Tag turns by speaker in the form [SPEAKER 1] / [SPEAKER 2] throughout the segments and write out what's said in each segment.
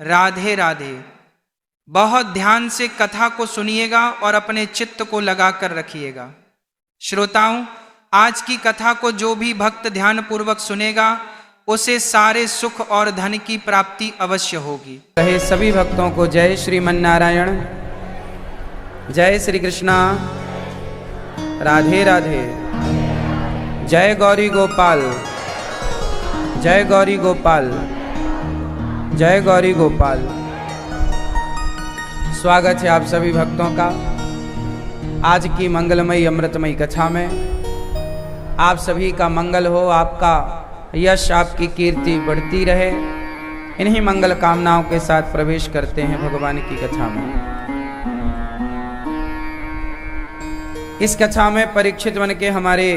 [SPEAKER 1] राधे राधे। बहुत ध्यान से कथा को सुनिएगा और अपने चित्त को लगा कर रखिएगा। श्रोताओं, आज की कथा को जो भी भक्त ध्यान पूर्वक सुनेगा उसे सारे सुख और धन की प्राप्ति अवश्य होगी।
[SPEAKER 2] कहे सभी भक्तों को जय श्रीमन्नारायण, जय श्री कृष्णा, राधे राधे, जय गौरी गोपाल, जय गौरी गोपाल, जय गौरी गोपाल। स्वागत है आप सभी भक्तों का आज की मंगलमयी अमृतमयी कथा में। आप सभी का मंगल हो, आपका यश, आपकी कीर्ति बढ़ती रहे। इन्हीं मंगल कामनाओं के साथ प्रवेश करते हैं भगवान की कथा में। इस कथा में परीक्षित बन के हमारे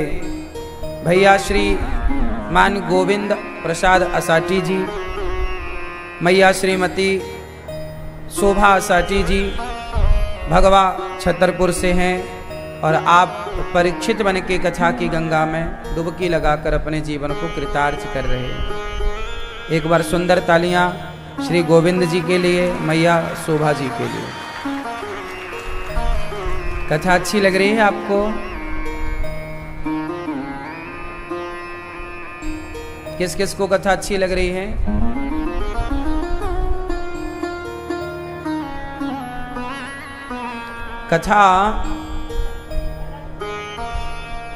[SPEAKER 2] भैया श्री मान गोविंद प्रसाद असाटी जी, मैया श्रीमती शोभा असाटी जी भगवा छतरपुर से हैं और आप परीक्षित बन के कथा की गंगा में डुबकी लगाकर अपने जीवन को कृतार्थ कर रहे हैं। एक बार सुंदर तालियां श्री गोविंद जी के लिए, मैया शोभा जी के लिए। कथा अच्छी लग रही है आपको? किस किस को कथा अच्छी लग रही है? कथा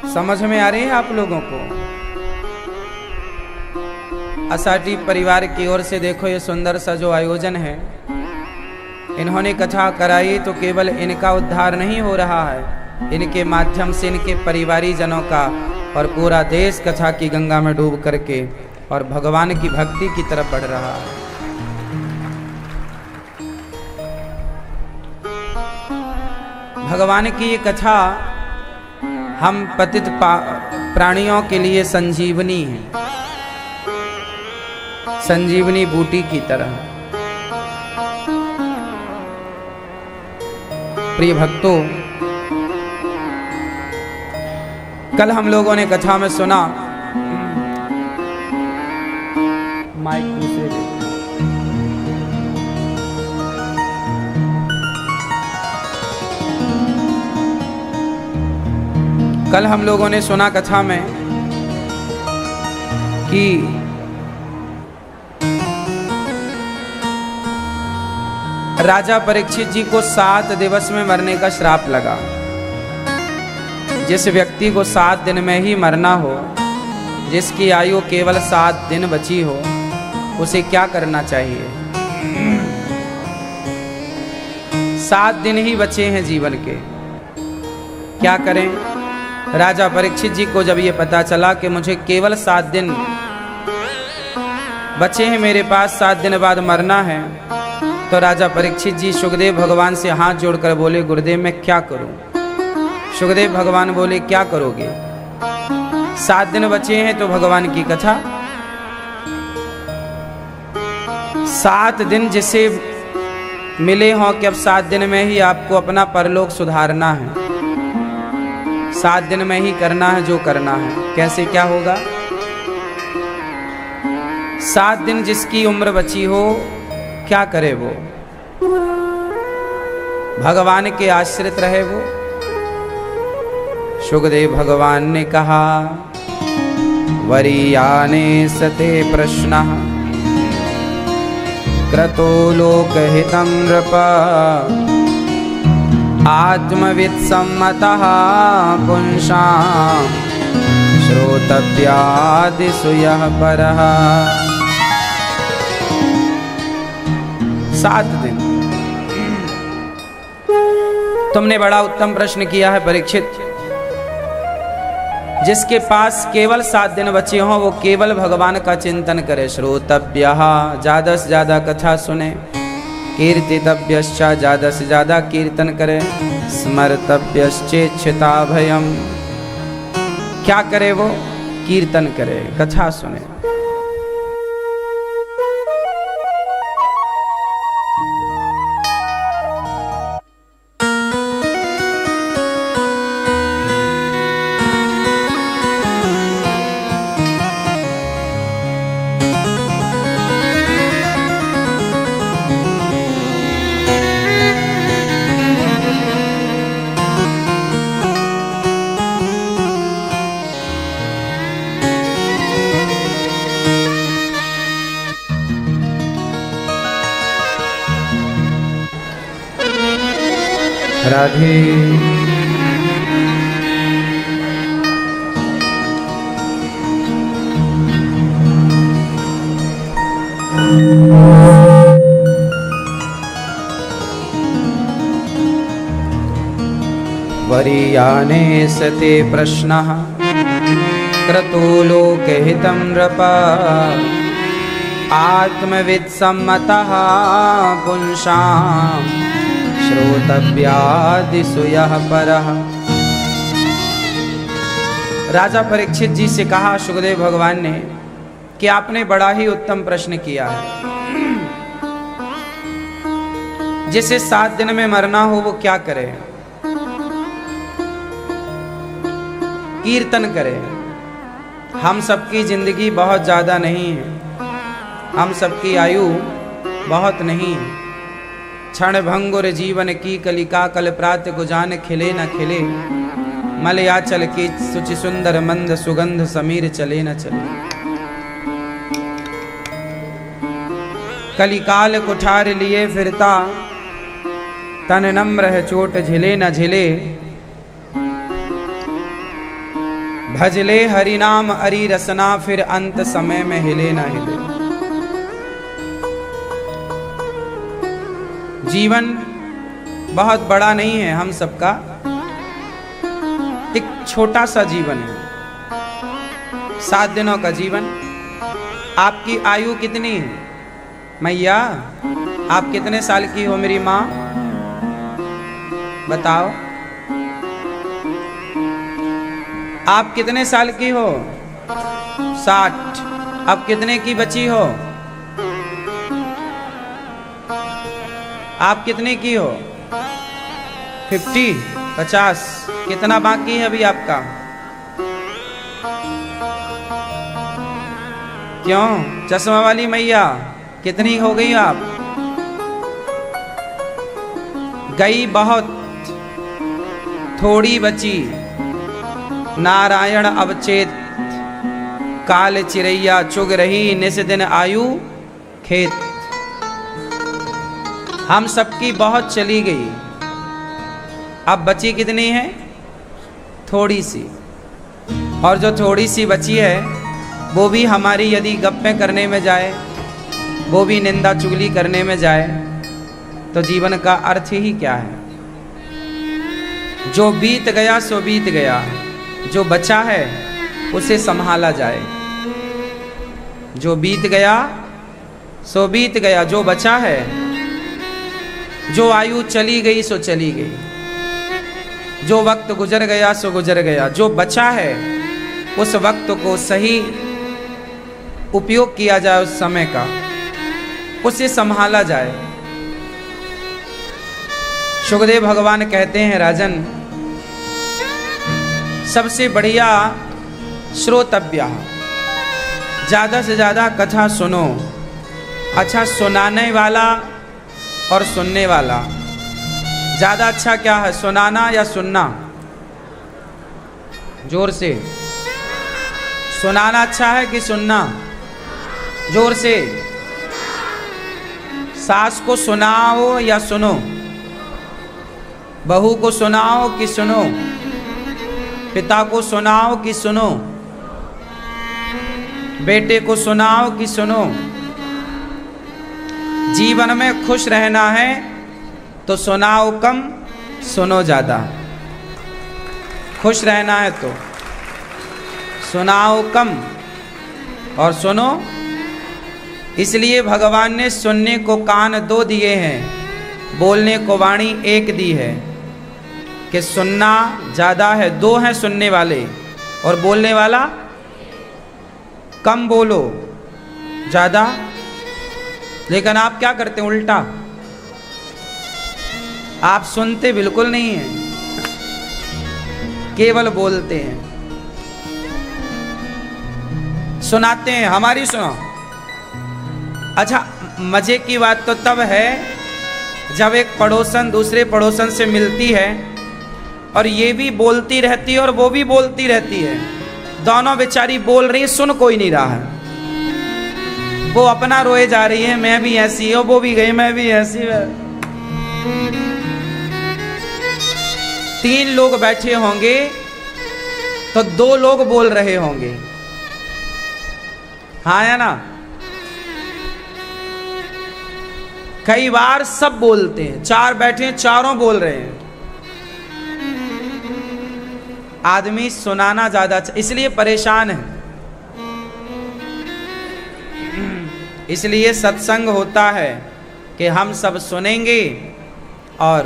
[SPEAKER 2] समझ में आ रही है आप लोगों को? असाटी परिवार की ओर से देखो ये सुंदर सा जो आयोजन है, इन्होंने कथा कराई तो केवल इनका उद्धार नहीं हो रहा है, इनके माध्यम से इनके परिवारी जनों का और पूरा देश कथा की गंगा में डूब करके और भगवान की भक्ति की तरफ बढ़ रहा है। भगवान की ये कथा हम पतित प्राणियों के लिए संजीवनी है, संजीवनी बूटी की तरह। प्रिय भक्तों, कल हम लोगों ने कथा में सुना, माइक दूसरे दे। कल हम लोगों ने सुना कथा में कि राजा परीक्षित जी को 7 दिवस में मरने का श्राप लगा। जिस व्यक्ति को 7 दिन में ही मरना हो, जिसकी आयु केवल 7 दिन बची हो, उसे क्या करना चाहिए? 7 दिन ही बचे हैं जीवन के, क्या करें? राजा परीक्षित जी को जब ये पता चला कि मुझे केवल 7 दिन बचे हैं मेरे पास, 7 दिन बाद मरना है, तो राजा परीक्षित जी सुखदेव भगवान से हाथ जोड़कर बोले, गुरुदेव मैं क्या करूं? सुखदेव भगवान बोले, क्या करोगे? 7 दिन बचे हैं तो भगवान की कथा। 7 दिन जिसे मिले हों कि अब 7 दिन में ही आपको अपना परलोक सुधारना है, 7 दिन में ही करना है जो करना है। कैसे क्या होगा? 7 दिन जिसकी उम्र बची हो, क्या करे वो? भगवान के आश्रित रहे वो। सुखदेव भगवान ने कहा, वरीयाने सते प्रश्नः क्रतो लोकहितं नृप आत्मवित् सम्मतः पुंसां श्रोतव्यादिषु यः परः। 7 दिन। तुमने बड़ा उत्तम प्रश्न किया है परीक्षित। जिसके पास केवल 7 दिन बचे हों वो केवल भगवान का चिंतन करे। श्रोतव्यः, ज्यादा से ज्यादा कथा सुने। कीर्तितव्यश्च, ज्यादा से ज्यादा कीर्तन करे। स्मर्तव्यश्चेच्छिता भयम, क्या करे वो? कीर्तन करे, कथा सुने। राधे। वरीयाने सते प्रश्नः क्रतो लोकहितं नृपा आत्मवित्सम्मतः पुंसां श्रोतव्यादिषु यः परः। राजा परीक्षित जी से कहा सुखदेव भगवान ने कि आपने बड़ा ही उत्तम प्रश्न किया है। जिसे 7 दिन में मरना हो वो क्या करे? कीर्तन करे। हम सबकी जिंदगी बहुत ज्यादा नहीं है, हम सबकी आयु बहुत नहीं है। क्षण भंगुर जीवन की कलिका कल प्रात गुजान खिले न खिले मलयाचल की सुचि सुंदर मंद सुगंध समीर चले न चले। कलिकाल कुठार लिए फिरता तन नम्र है चोट झिले न झिले। भजले हरि नाम अरि रसना फिर अंत समय में हिले न हिले। जीवन बहुत बड़ा नहीं है हम सबका, एक छोटा सा जीवन है, 7 दिनों का जीवन। आपकी आयु कितनी है मैया? आप कितने साल की हो मेरी माँ? बताओ आप कितने साल की हो? 60। अब कितने की बची हो? आप कितने की हो? 50। कितना बाकी है अभी आपका? क्यों चश्मा वाली मैया कितनी हो गई आप? गई बहुत, थोड़ी बची। नारायण अवचेत काल चिरैया चुग रही निस दिन आयु खेत। हम सबकी बहुत चली गई, अब बची कितनी है? थोड़ी सी। और जो थोड़ी सी बची है वो भी हमारी यदि गप्पें करने में जाए, वो भी निंदा चुगली करने में जाए तो जीवन का अर्थ ही क्या है? जो बीत गया सो बीत गया, जो बचा है उसे संभाला जाए। जो बीत गया सो बीत गया, जो बचा है, जो आयु चली गई सो चली गई, जो वक्त गुजर गया सो गुजर गया। जो बचा है उस वक्त को सही उपयोग किया जाए, उस समय का उसे संभाला जाए। सुखदेव भगवान कहते हैं राजन, सबसे बढ़िया श्रोतव्य, ज्यादा से ज्यादा कथा सुनो। अच्छा, सुनाने वाला और सुनने वाला, ज्यादा अच्छा क्या है, सुनाना या सुनना? जोर से। सुनाना अच्छा है कि सुनना? जोर से। सास को सुनाओ या सुनो? बहू को सुनाओ कि सुनो? पिता को सुनाओ कि सुनो? बेटे को सुनाओ कि सुनो? जीवन में खुश रहना है तो सुनाओ कम, सुनो ज्यादा। खुश रहना है तो सुनाओ कम और सुनो। इसलिए भगवान ने सुनने को कान 2 दिए हैं, बोलने को वाणी 1 दी है। कि सुनना ज्यादा है, 2 हैं सुनने वाले और बोलने वाला कम बोलो ज्यादा। लेकिन आप क्या करते हैं? उल्टा। आप सुनते बिल्कुल नहीं हैं, केवल बोलते हैं, सुनाते हैं। हमारी सुनो। अच्छा, मजे की बात तो तब है जब एक पड़ोसन दूसरे पड़ोसन से मिलती है और ये भी बोलती रहती है और वो भी बोलती रहती है, दोनों बेचारी बोल रही है, सुन कोई नहीं रहा है। वो अपना रोए जा रही है, मैं भी ऐसी हूं, वो भी गई, मैं भी ऐसी। 3 लोग बैठे होंगे तो 2 लोग बोल रहे होंगे, हाँ या ना? कई बार सब बोलते हैं, 4 बैठे हैं, चारों बोल रहे हैं। आदमी सुनाना ज्यादा इसलिए परेशान है। इसलिए सत्संग होता है कि हम सब सुनेंगे और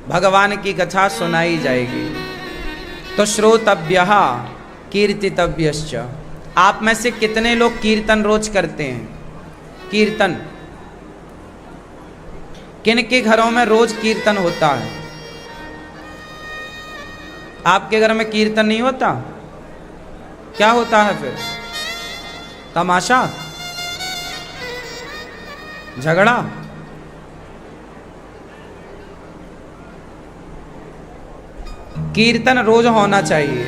[SPEAKER 2] भगवान की कथा सुनाई जाएगी। तो श्रोतव्यः कीर्तितव्यश्च। आप में से कितने लोग कीर्तन रोज करते हैं? कीर्तन किन के घरों में रोज कीर्तन होता है? आपके घर में कीर्तन नहीं होता? क्या होता है फिर? तमाशा, झगड़ा? कीर्तन रोज होना चाहिए।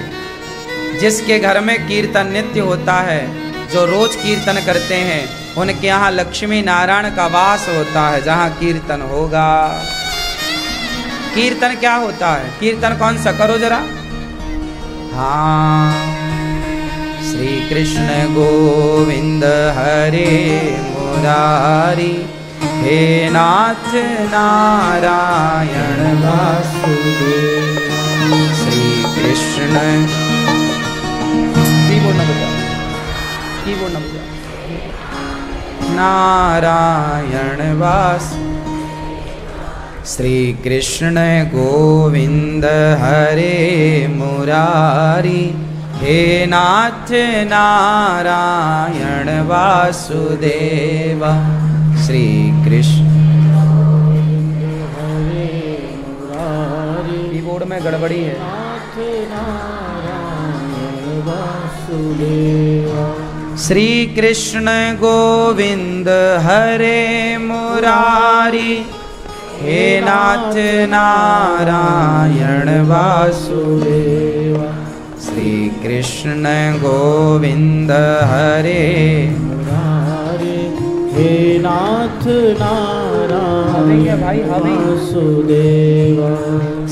[SPEAKER 2] जिसके घर में कीर्तन नित्य होता है, जो रोज कीर्तन करते हैं, उनके यहाँ लक्ष्मी नारायण का वास होता है। जहाँ कीर्तन होगा। कीर्तन क्या होता है? कीर्तन कौन सा? करो जरा। हाँ, श्री कृष्ण गोविंद हरे मुरारी, हे नाथ नारायण वासुदेव। श्री कृष्ण कीबोर्ड न बजा, नारायण वास। श्री कृष्ण गोविंद हरे मुरारी, हे नाथ नारायण वासुदेव। श्री कृष्ण कीबोर्ड में गड़बड़ी है। श्री कृष्ण गोविंद हरे मुरारी, हे नाथ नारायण वासुदेव। श्री कृष्ण गोविंद हरे मुरारी, हे नाथ नारायण वासुदेव।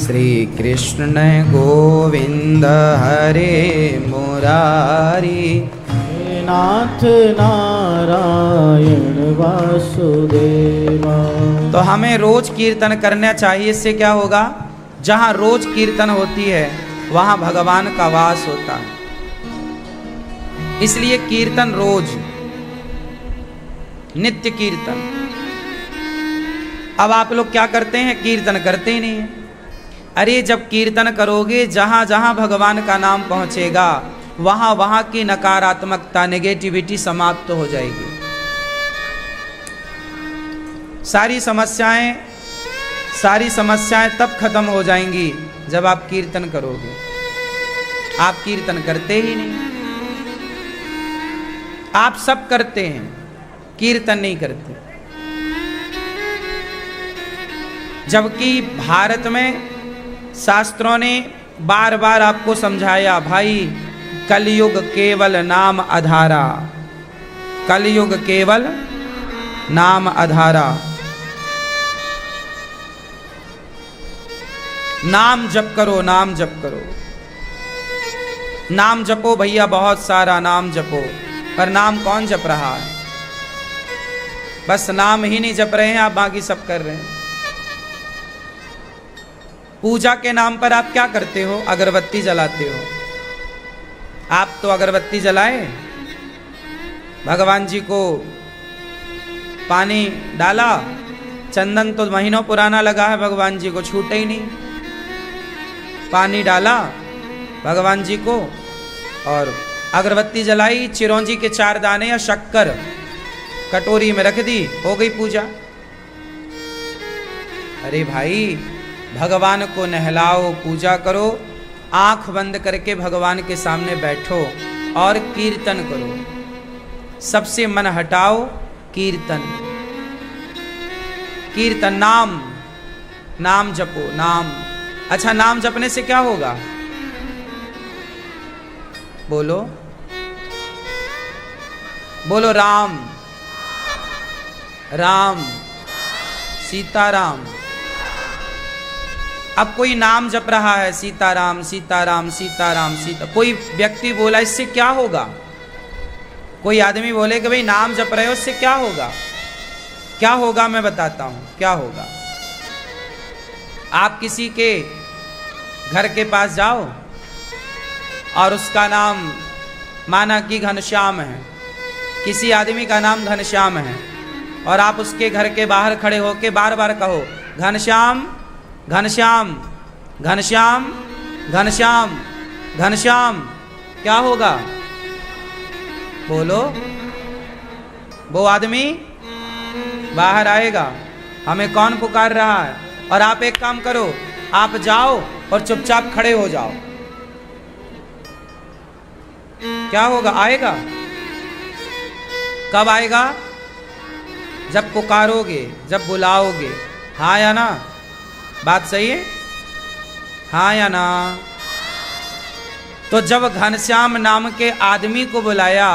[SPEAKER 2] श्री कृष्ण गोविंद हरे मुरारी, हे नाथ नारायण वासुदेव। तो हमें रोज कीर्तन करना चाहिए। इससे क्या होगा? जहाँ रोज कीर्तन होती है वहाँ भगवान का वास होता है। इसलिए कीर्तन रोज, नित्य कीर्तन। अब आप लोग क्या करते हैं? कीर्तन करते ही नहीं है। अरे जब कीर्तन करोगे, जहां जहां भगवान का नाम पहुंचेगा, वहां वहां की नकारात्मकता, नेगेटिविटी समाप्त हो जाएगी। सारी समस्याएं तब खत्म हो जाएंगी जब आप कीर्तन करोगे। आप कीर्तन करते ही नहीं। आप सब करते हैं, कीर्तन नहीं करते। जबकि भारत में शास्त्रों ने बार बार आपको समझाया, भाई कलयुग केवल नाम आधारा, कलयुग केवल नाम आधारा। नाम जप करो, नाम जप करो, नाम जपो भैया, बहुत सारा नाम जपो। पर नाम कौन जप रहा है? बस नाम ही नहीं जप रहे हैं आप, बाकी सब कर रहे हैं। पूजा के नाम पर आप क्या करते हो? अगरबत्ती जलाते हो। आप तो अगरबत्ती जलाए, भगवान जी को पानी डाला, चंदन तो महीनों पुराना लगा है, भगवान जी को छूटे ही नहीं। पानी डाला भगवान जी को और अगरबत्ती जलाई, चिरौंजी के 4 दाने या शक्कर कटोरी में रख दी, हो गई पूजा। अरे भाई, भगवान को नहलाओ, पूजा करो, आंख बंद करके भगवान के सामने बैठो और कीर्तन करो। सबसे मन हटाओ, कीर्तन, कीर्तन, नाम, नाम जपो, नाम। अच्छा, नाम जपने से क्या होगा? बोलो बोलो, राम राम, सीताराम। अब कोई नाम जप रहा है, सीताराम सीताराम सीताराम सीता, कोई व्यक्ति बोला इससे क्या होगा, कोई आदमी बोले कि भाई नाम जप रहे हो इससे क्या होगा, क्या होगा मैं बताता हूं क्या होगा। आप किसी के घर के पास जाओ और उसका नाम माना कि घनश्याम है, किसी आदमी का नाम घनश्याम है, और आप उसके घर के बाहर खड़े होकर बार बार कहो घनश्याम घनश्याम घनश्याम घनश्याम घनश्याम, क्या होगा बोलो। वो आदमी बाहर आएगा, हमें कौन पुकार रहा है। और आप एक काम करो, आप जाओ और चुपचाप खड़े हो जाओ, क्या होगा, आएगा। कब आएगा, जब पुकारोगे, जब बुलाओगे, हाँ या ना, बात सही है, हाँ या ना। तो जब घनश्याम नाम के आदमी को बुलाया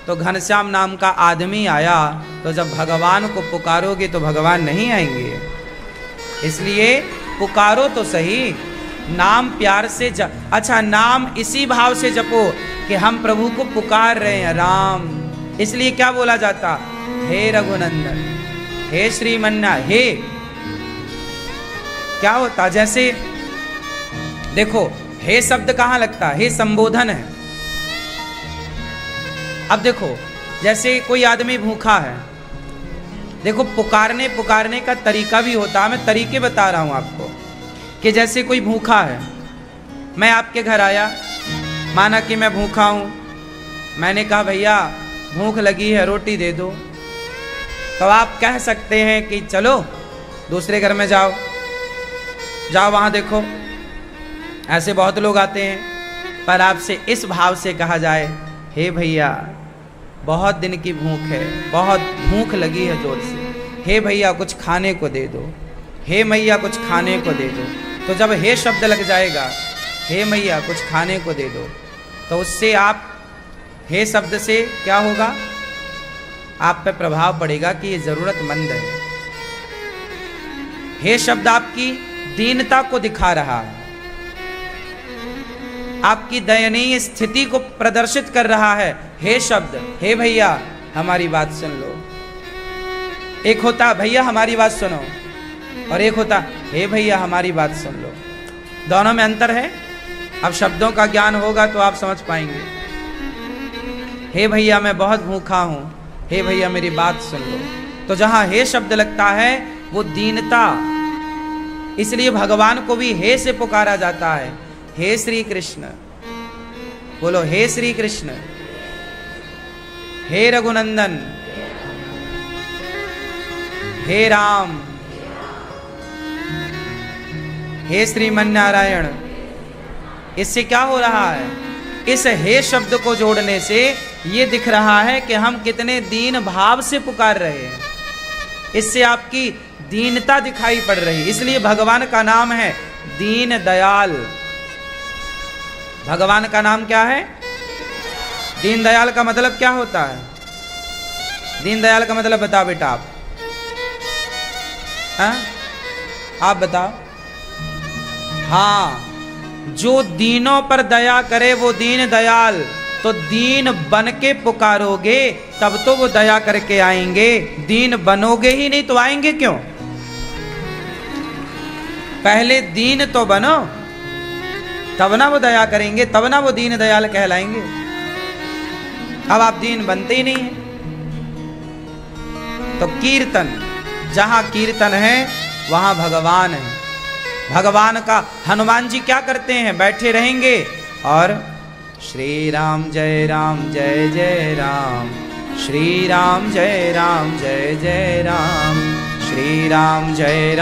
[SPEAKER 2] तो घनश्याम नाम का आदमी आया, तो जब भगवान को पुकारोगे तो भगवान नहीं आएंगे। इसलिए पुकारो तो सही, नाम प्यार से अच्छा नाम इसी भाव से जपो कि हम प्रभु को पुकार रहे हैं राम, इसलिए क्या बोला जाता, हे रघुनंदन, हे श्रीमन्ना, हे क्या होता। जैसे देखो हे शब्द कहाँ लगता, हे संबोधन है। अब देखो जैसे कोई आदमी भूखा है, देखो पुकारने का तरीका भी होता है, मैं तरीके बता रहा हूं आपको कि जैसे कोई भूखा है, मैं आपके घर आया, माना कि मैं भूखा हूं, मैंने कहा भैया भूख लगी है रोटी दे दो, तो आप कह सकते हैं कि चलो दूसरे घर में जाओ, जाओ वहां देखो, ऐसे बहुत लोग आते हैं। पर आपसे इस भाव से कहा जाए, हे भैया बहुत दिन की भूख है, बहुत भूख लगी है जोर से, हे भैया कुछ खाने को दे दो, हे मैया कुछ खाने को दे दो। तो जब हे शब्द लग जाएगा, हे मैया कुछ खाने को दे दो, तो उससे आप हे शब्द से क्या होगा, आप पे प्रभाव पड़ेगा कि ये जरूरतमंद है। हे शब्द आपकी दीनता को दिखा रहा है, आपकी दयनीय स्थिति को प्रदर्शित कर रहा है। हे शब्द, हे भैया हमारी बात सुन लो। एक होता भैया हमारी बात सुनो, और एक होता हे भैया हमारी बात सुन लो, दोनों में अंतर है। अब शब्दों का ज्ञान होगा तो आप समझ पाएंगे। हे भैया मैं बहुत भूखा हूं, हे भैया मेरी बात सुन लो। तो जहां हे शब्द लगता है वो दीनता, इसलिए भगवान को भी हे से पुकारा जाता है। हे श्री कृष्ण, बोलो हे श्री कृष्ण, हे रघुनंदन, हे राम, हे श्रीमन्नारायण। इससे क्या हो रहा है, इस हे शब्द को जोड़ने से ये दिख रहा है कि हम कितने दीन भाव से पुकार रहे हैं, इससे आपकी दीनता दिखाई पड़ रही। इसलिए भगवान का नाम है दीन दयाल। भगवान का नाम क्या है, दीन दयाल। का मतलब क्या होता है, दीन दयाल का मतलब बताओ बेटा आप, हाँ आप बताओ। हाँ, जो दीनों पर दया करे वो दीन दयाल। तो दीन बन के पुकारोगे तब तो वो दया करके आएंगे, दीन बनोगे ही नहीं तो आएंगे क्यों। पहले दीन तो बनो, तब ना वो दया करेंगे, तब ना वो दीन दयाल कहलाएंगे। अब आप दीन बनते ही नहीं हैं। तो कीर्तन, जहां कीर्तन है वहां भगवान है। भगवान का हनुमान जी क्या करते हैं, बैठे रहेंगे और श्री राम जय जय राम, श्री राम जय जय राम, श्री राम जय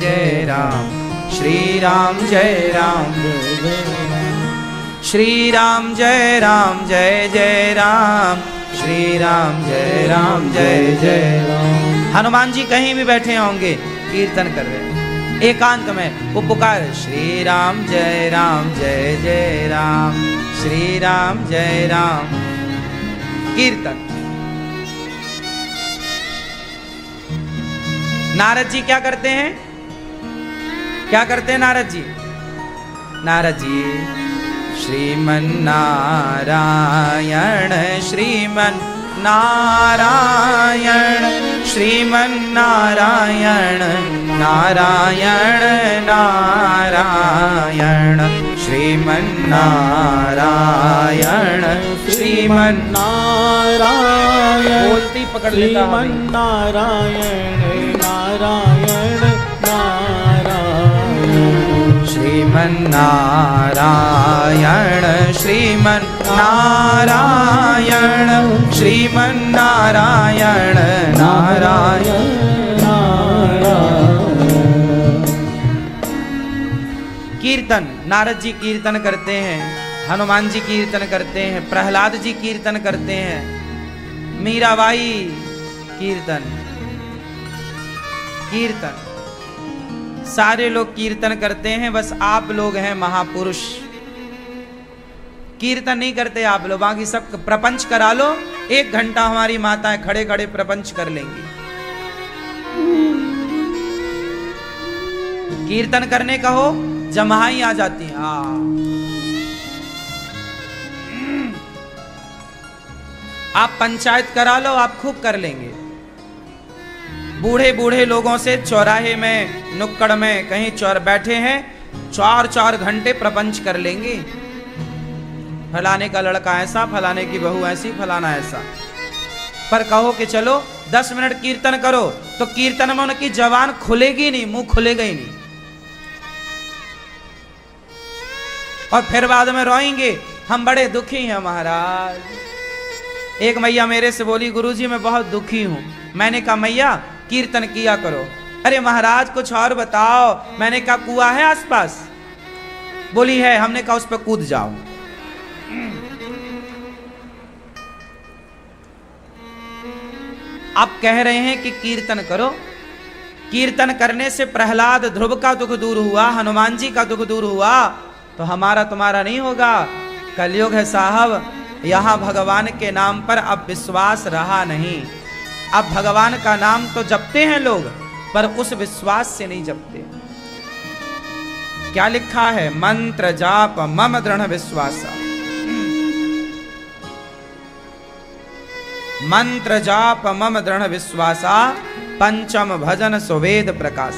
[SPEAKER 2] जय राम, श्री राम जय श्री राम जय जय राम, श्री राम जय जय राम। हनुमान जी कहीं भी बैठे होंगे कीर्तन कर रहे हैं, एकांत में वो पुकार श्री राम जय जय राम, श्री राम जय राम, कीर्तन। नारद जी क्या करते हैं, क्या करते हैं नारद जी? नारद जी श्रीमन्नारायण श्रीमन्नारायण श्रीमन्नारायण नारायण नारायण श्रीमन्नारायण श्रीमन्नारायण बोलती पकड़ लेता
[SPEAKER 3] श्रीमन्नारायण नारायण नारायण
[SPEAKER 2] श्रीमन्नारायण श्रीमन्नारायण श्रीमन्नारायण नारायण कीर्तन। नारद जी कीर्तन करते हैं, हनुमान जी कीर्तन करते हैं, प्रहलाद जी कीर्तन करते हैं, मीराबाई कीर्तन कीर्तन सारे लोग कीर्तन करते हैं। बस आप लोग हैं महापुरुष, कीर्तन नहीं करते आप लोग। बाकी सब प्रपंच करा लो, 1 घंटा हमारी माताएं खड़े खड़े प्रपंच कर लेंगी। कीर्तन करने का हो जमाई आ जाती है। आप पंचायत करा लो, आप खूब कर लेंगे। बूढ़े बूढ़े लोगों से चौराहे में नुक्कड़ में कहीं चौर बैठे हैं, 4-4 घंटे प्रपंच कर लेंगे। फलाने का लड़का ऐसा, फलाने की बहू ऐसी, फलाना ऐसा। पर कहो कि चलो 10 मिनट कीर्तन करो, तो कीर्तन में उनकी जबान खुलेगी नहीं, मुंह खुलेगा ही नहीं। और फिर बाद में रोएंगे, हम बड़े दुखी हैं महाराज। एक मैया मेरे से बोली, गुरुजी मैं बहुत दुखी हूं। मैंने कहा मैया कीर्तन किया करो। अरे महाराज कुछ और बताओ। मैंने कहा कुआं है आसपास? बोली है। हमने कहा उस पर कूद जाओ। आप कह रहे हैं कि कीर्तन करो। कीर्तन करने से प्रहलाद ध्रुव का दुख दूर हुआ, हनुमान जी का दुख दूर हुआ, तो हमारा तुम्हारा नहीं होगा। कलयुग है साहब, यहां भगवान के नाम पर अब विश्वास रहा नहीं। अब भगवान का नाम तो जपते हैं लोग, पर उस विश्वास से नहीं जपते। क्या लिखा है? मंत्र जाप मम दृढ़ विश्वासा। मंत्र जाप मम दृढ़ विश्वासा, पंचम भजन सुवेद प्रकाश।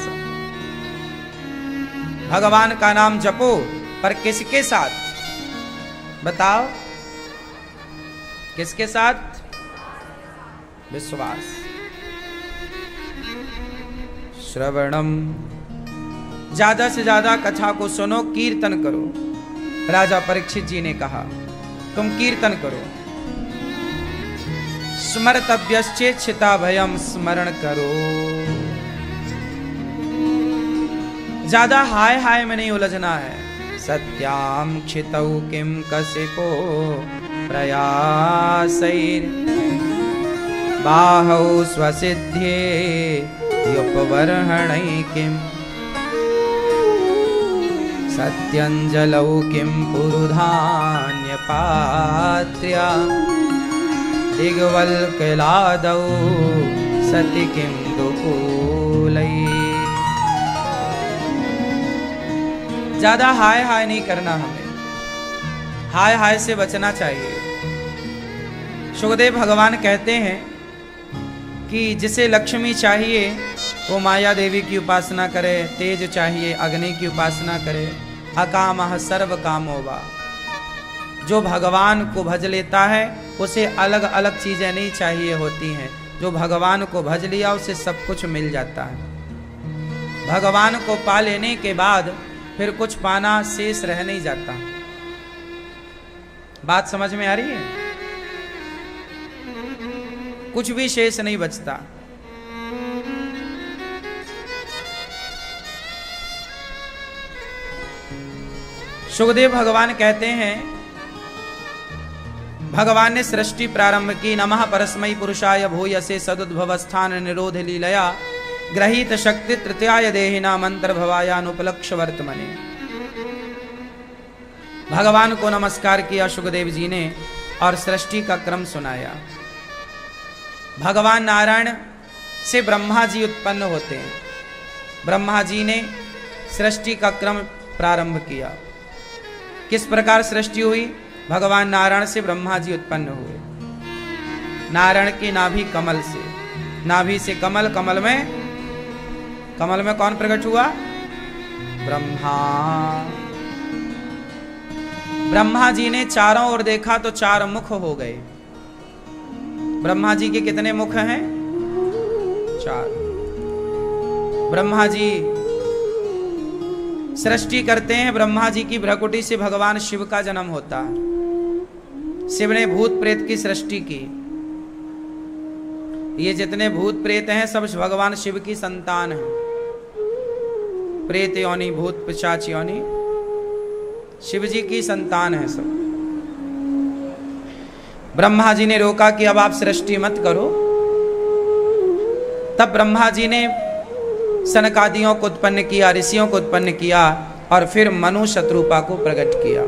[SPEAKER 2] भगवान का नाम जपो, पर किसके साथ? बताओ किसके साथ? विश्वास। श्रवणम, ज्यादा से ज्यादा कथा को सुनो, कीर्तन करो। राजा परीक्षित जी ने कहा तुम कीर्तन करो। स्मर्तव्यश्चेच्छिता भयम, स्मरण करो। ज्यादा हाय हाय में नहीं उलझना है। सत्याम क्षितौ किम कसिपो प्रयासैर बाहौ स्वसिद्धे युपवर्हणै किम सत्यंजलौ किम पुरुधान्यपात्र्या दिग्वल्कलादौ सति किम दुकूलै। ज्यादा हाय हाय नहीं करना हमें, हाय हाय से बचना चाहिए। सुखदेव भगवान कहते हैं कि जिसे लक्ष्मी चाहिए वो माया देवी की उपासना करे, तेज चाहिए अग्नि की उपासना करे। अकामः सर्व कामोवा। जो भगवान को भज लेता है उसे अलग अलग चीजें नहीं चाहिए होती हैं। जो भगवान को भज लिया उसे सब कुछ मिल जाता है। भगवान को पा लेने के बाद फिर कुछ पाना शेष रह नहीं जाता। बात समझ में आ रही है? कुछ भी शेष नहीं बचता। सुखदेव भगवान कहते हैं, भगवान ने सृष्टि प्रारंभ की। नमः परस्मै पुरुषाय भूयसे सदुद्भव स्थान निरोध लीलया ग्रहीत शक्ति तृतीयाय देहिना मंत्र भवायानुपलक्ष वर्तमने। भगवान को नमस्कार किया सुखदेव जी ने और सृष्टि का क्रम सुनाया। भगवान नारायण से ब्रह्मा जी उत्पन्न होते हैं। ब्रह्मा जी ने सृष्टि का क्रम प्रारंभ किया। किस प्रकार सृष्टि हुई? भगवान नारायण से ब्रह्मा जी उत्पन्न हुए, नारायण की नाभि कमल से, नाभि से कमल, कमल में कौन प्रकट हुआ? ब्रह्मा। ब्रह्मा जी ने चारों ओर देखा तो 4 मुख हो गए। ब्रह्मा जी के कितने मुख हैं? 4। ब्रह्मा जी सृष्टि करते हैं। ब्रह्मा जी की भ्रकुटी से भगवान शिव का जन्म होता है। शिव ने भूत प्रेत की सृष्टि की। ये जितने भूत प्रेत हैं सब भगवान शिव की संतान हैं। प्रेत योनि, भूत पिशाच योनि शिव जी की संतान है सब। ब्रह्मा जी ने रोका कि अब आप सृष्टि मत करो। तब ब्रह्मा जी ने सनकादियों को उत्पन्न किया, ऋषियों को उत्पन्न किया और फिर मनु शत्रुपा को प्रकट किया।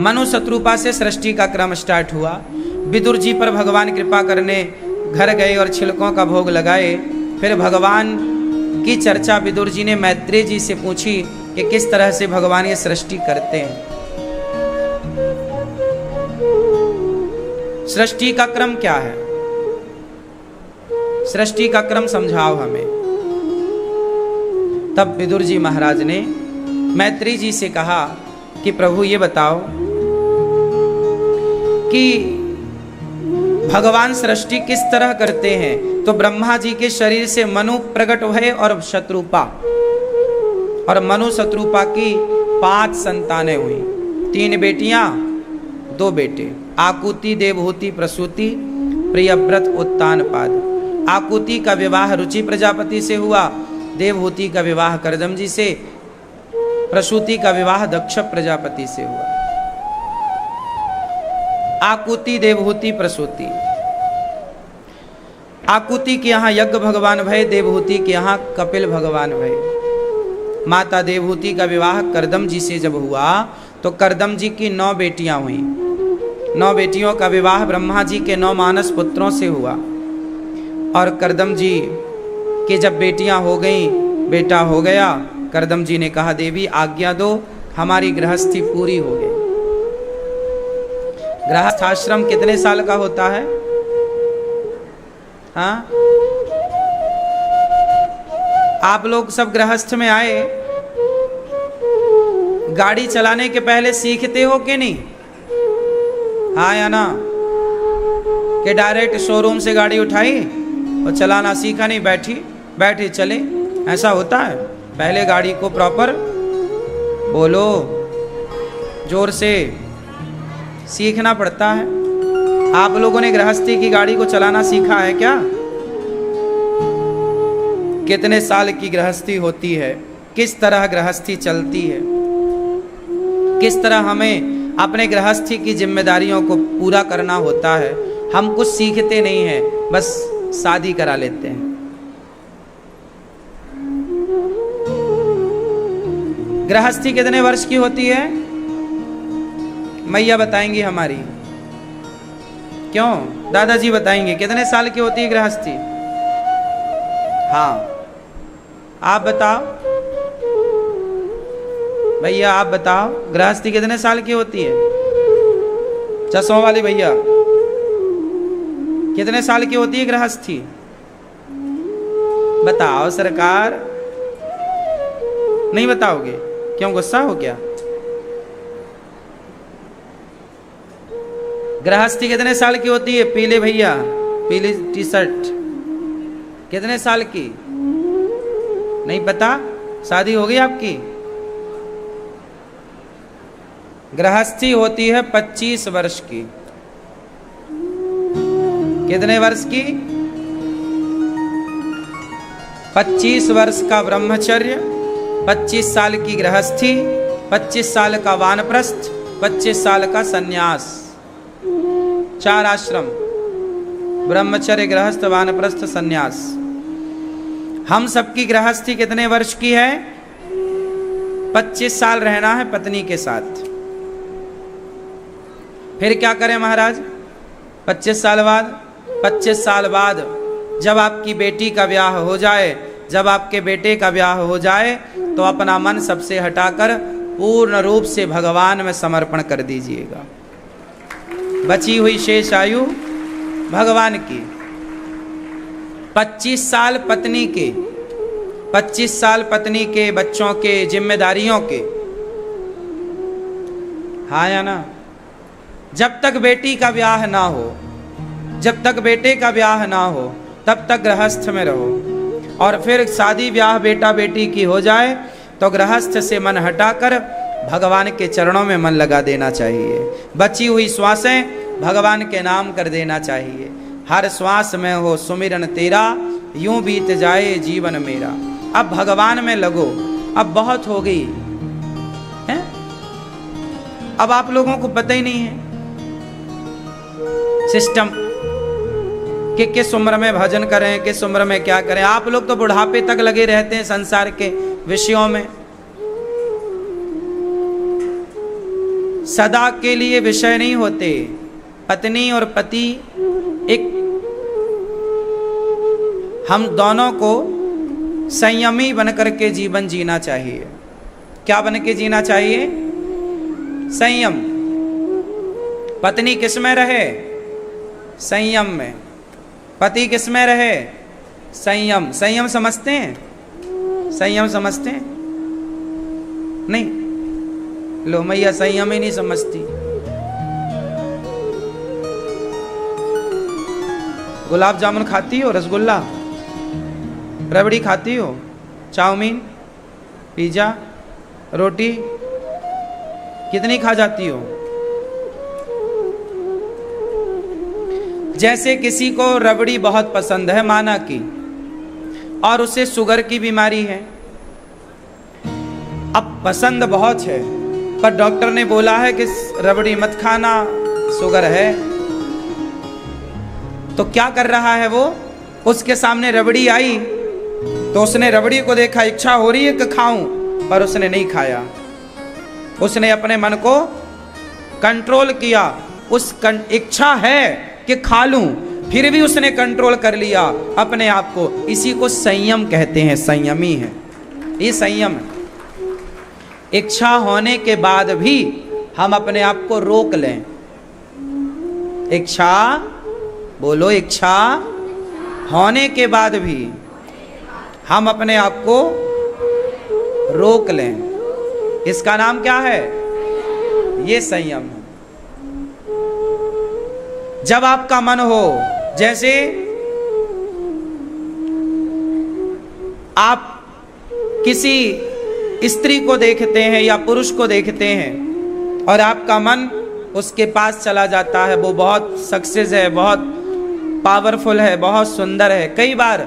[SPEAKER 2] मनु शत्रुपा से सृष्टि का क्रम स्टार्ट हुआ। विदुर जी पर भगवान कृपा करने घर गए और छिलकों का भोग लगाए। फिर भगवान की चर्चा विदुर जी ने मैत्रेय जी से पूछी कि किस तरह से भगवान ये सृष्टि करते हैं। सृष्टि का क्रम क्या है? सृष्टि का क्रम समझाओ हमें। तब विदुर जी महाराज ने मैत्रेय जी से कहा कि प्रभु ये बताओ कि भगवान सृष्टि किस तरह करते हैं? तो ब्रह्मा जी के शरीर से मनु प्रकट हुए और शत्रुपा, और मनु शत्रुपा की 5 संतानें हुई। 3 बेटियां, 2 बेटे। आकुति, देवहूति, प्रसूति, प्रियव्रत, उत्तानपाद। आकुति का विवाह रुचि प्रजापति से हुआ, देवहूति का विवाह करदम जी से, प्रसूति का विवाह दक्ष प्रजापति से हुआ। आकुति, देवहूति, प्रसूति। आकुति के यहाँ यज्ञ भगवान भय, देवहूति के यहाँ कपिल भगवान भय। माता देवहूति का विवाह करदम जी से जब हुआ तो करदम जी की 9 बेटियां हुई। 9 बेटियों का विवाह ब्रह्मा जी के 9 मानस पुत्रों से हुआ। और करदम जी की जब बेटियां हो गई, बेटा हो गया, करदम जी ने कहा देवी आज्ञा दो, हमारी गृहस्थी पूरी हो गई। गृहस्थ आश्रम कितने साल का होता है? हाँ, आप लोग सब गृहस्थ में आए, गाड़ी चलाने के पहले सीखते हो कि नहीं? हाँ या ना? कि डायरेक्ट शोरूम से गाड़ी उठाई और चलाना सीखा नहीं, बैठे चले, ऐसा होता है? पहले गाड़ी को प्रॉपर बोलो, जोर से सीखना पड़ता है। आप लोगों ने गृहस्थी की गाड़ी को चलाना सीखा है क्या? कितने साल की गृहस्थी होती है, किस तरह गृहस्थी चलती है, किस तरह हमें अपने गृहस्थी की जिम्मेदारियों को पूरा करना होता है। हम कुछ सीखते नहीं हैं, बस शादी करा लेते हैं। गृहस्थी कितने वर्ष की होती है? मैया बताएंगी हमारी। क्यों? दादाजी बताएंगे कितने साल की होती है गृहस्थी? हाँ, आप बताओ भैया, आप बताओ गृहस्थी कितने साल की होती है? चश्मों वाली भैया, कितने साल की होती है गृहस्थी? बताओ सरकार। नहीं बताओगे? क्यों, गुस्सा हो क्या? गृहस्थी कितने साल की होती है? पीले भैया, पीली टी शर्ट, कितने साल की? नहीं पता? शादी हो गई आपकी? गृहस्थी होती है 25 वर्ष की। कितने वर्ष की? 25 वर्ष का ब्रह्मचर्य, 25 साल की गृहस्थी, 25 साल का वानप्रस्थ, 25 साल का सन्यास। 4 आश्रम, ब्रह्मचर्य, गृहस्थ, वानप्रस्थ, सन्यास। हम सबकी गृहस्थी कितने वर्ष की है? 25 साल रहना है पत्नी के साथ। फिर क्या करें महाराज? 25 साल बाद जब आपकी बेटी का ब्याह हो जाए जब आपके बेटे का ब्याह हो जाए तो अपना मन सबसे हटाकर पूर्ण रूप से भगवान में समर्पण कर दीजिएगा। बची हुई शेष आयु भगवान की। 25 साल पत्नी के, 25 साल पत्नी के, बच्चों के, जिम्मेदारियों के, हाँ या ना? जब तक बेटी का ब्याह ना हो, जब तक बेटे का ब्याह ना हो, तब तक गृहस्थ में रहो। और फिर शादी ब्याह बेटा बेटी की हो जाए तो गृहस्थ से मन हटाकर भगवान के चरणों में मन लगा देना चाहिए। बची हुई श्वासें भगवान के नाम कर देना चाहिए। हर श्वास में हो सुमिरन तेरा, यूं बीत जाए जीवन मेरा। अब भगवान में लगो। अब बहुत हो गई है, अब आप लोगों को पता ही नहीं है सिस्टम कि किस उम्र में भजन करें, किस उम्र में क्या करें। आप लोग तो बुढ़ापे तक लगे रहते हैं संसार के विषयों में। सदा के लिए विषय नहीं होते। पत्नी और पति एक, हम दोनों को संयमी बनकर के जीवन जीना चाहिए। क्या बन के जीना चाहिए? संयम। पत्नी किस में रहे? संयम में। पति किस में रहे? संयम। संयम समझते हैं? संयम समझते हैं? नहीं, लो मैया संयम ही नहीं समझती। गुलाब जामुन खाती हो, रसगुल्ला, रबड़ी खाती हो, चाउमीन, पिज्जा, रोटी कितनी खा जाती हो? जैसे किसी को रबड़ी बहुत पसंद है माना की, और उसे शुगर की बीमारी है। अब पसंद बहुत है पर डॉक्टर ने बोला है कि रबड़ी मत खाना, शुगर है। तो क्या कर रहा है वो? उसके सामने रबड़ी आई तो उसने रबड़ी को देखा, इच्छा हो रही है कि खाऊं, पर उसने नहीं खाया। उसने अपने मन को कंट्रोल किया। उस इच्छा है कि खा लूं, फिर भी उसने कंट्रोल कर लिया अपने आप को। इसी को संयम कहते हैं। संयमी है ये, संयम है। इच्छा होने के बाद भी हम अपने आप को रोक लें। इच्छा बोलो, इच्छा होने के बाद भी हम अपने आप को रोक लें। इसका नाम क्या है? ये संयम है। जब आपका मन हो, जैसे आप किसी स्त्री को देखते हैं या पुरुष को देखते हैं और आपका मन उसके पास चला जाता है, वो बहुत सक्सेस है, बहुत पावरफुल है, बहुत सुंदर है। कई बार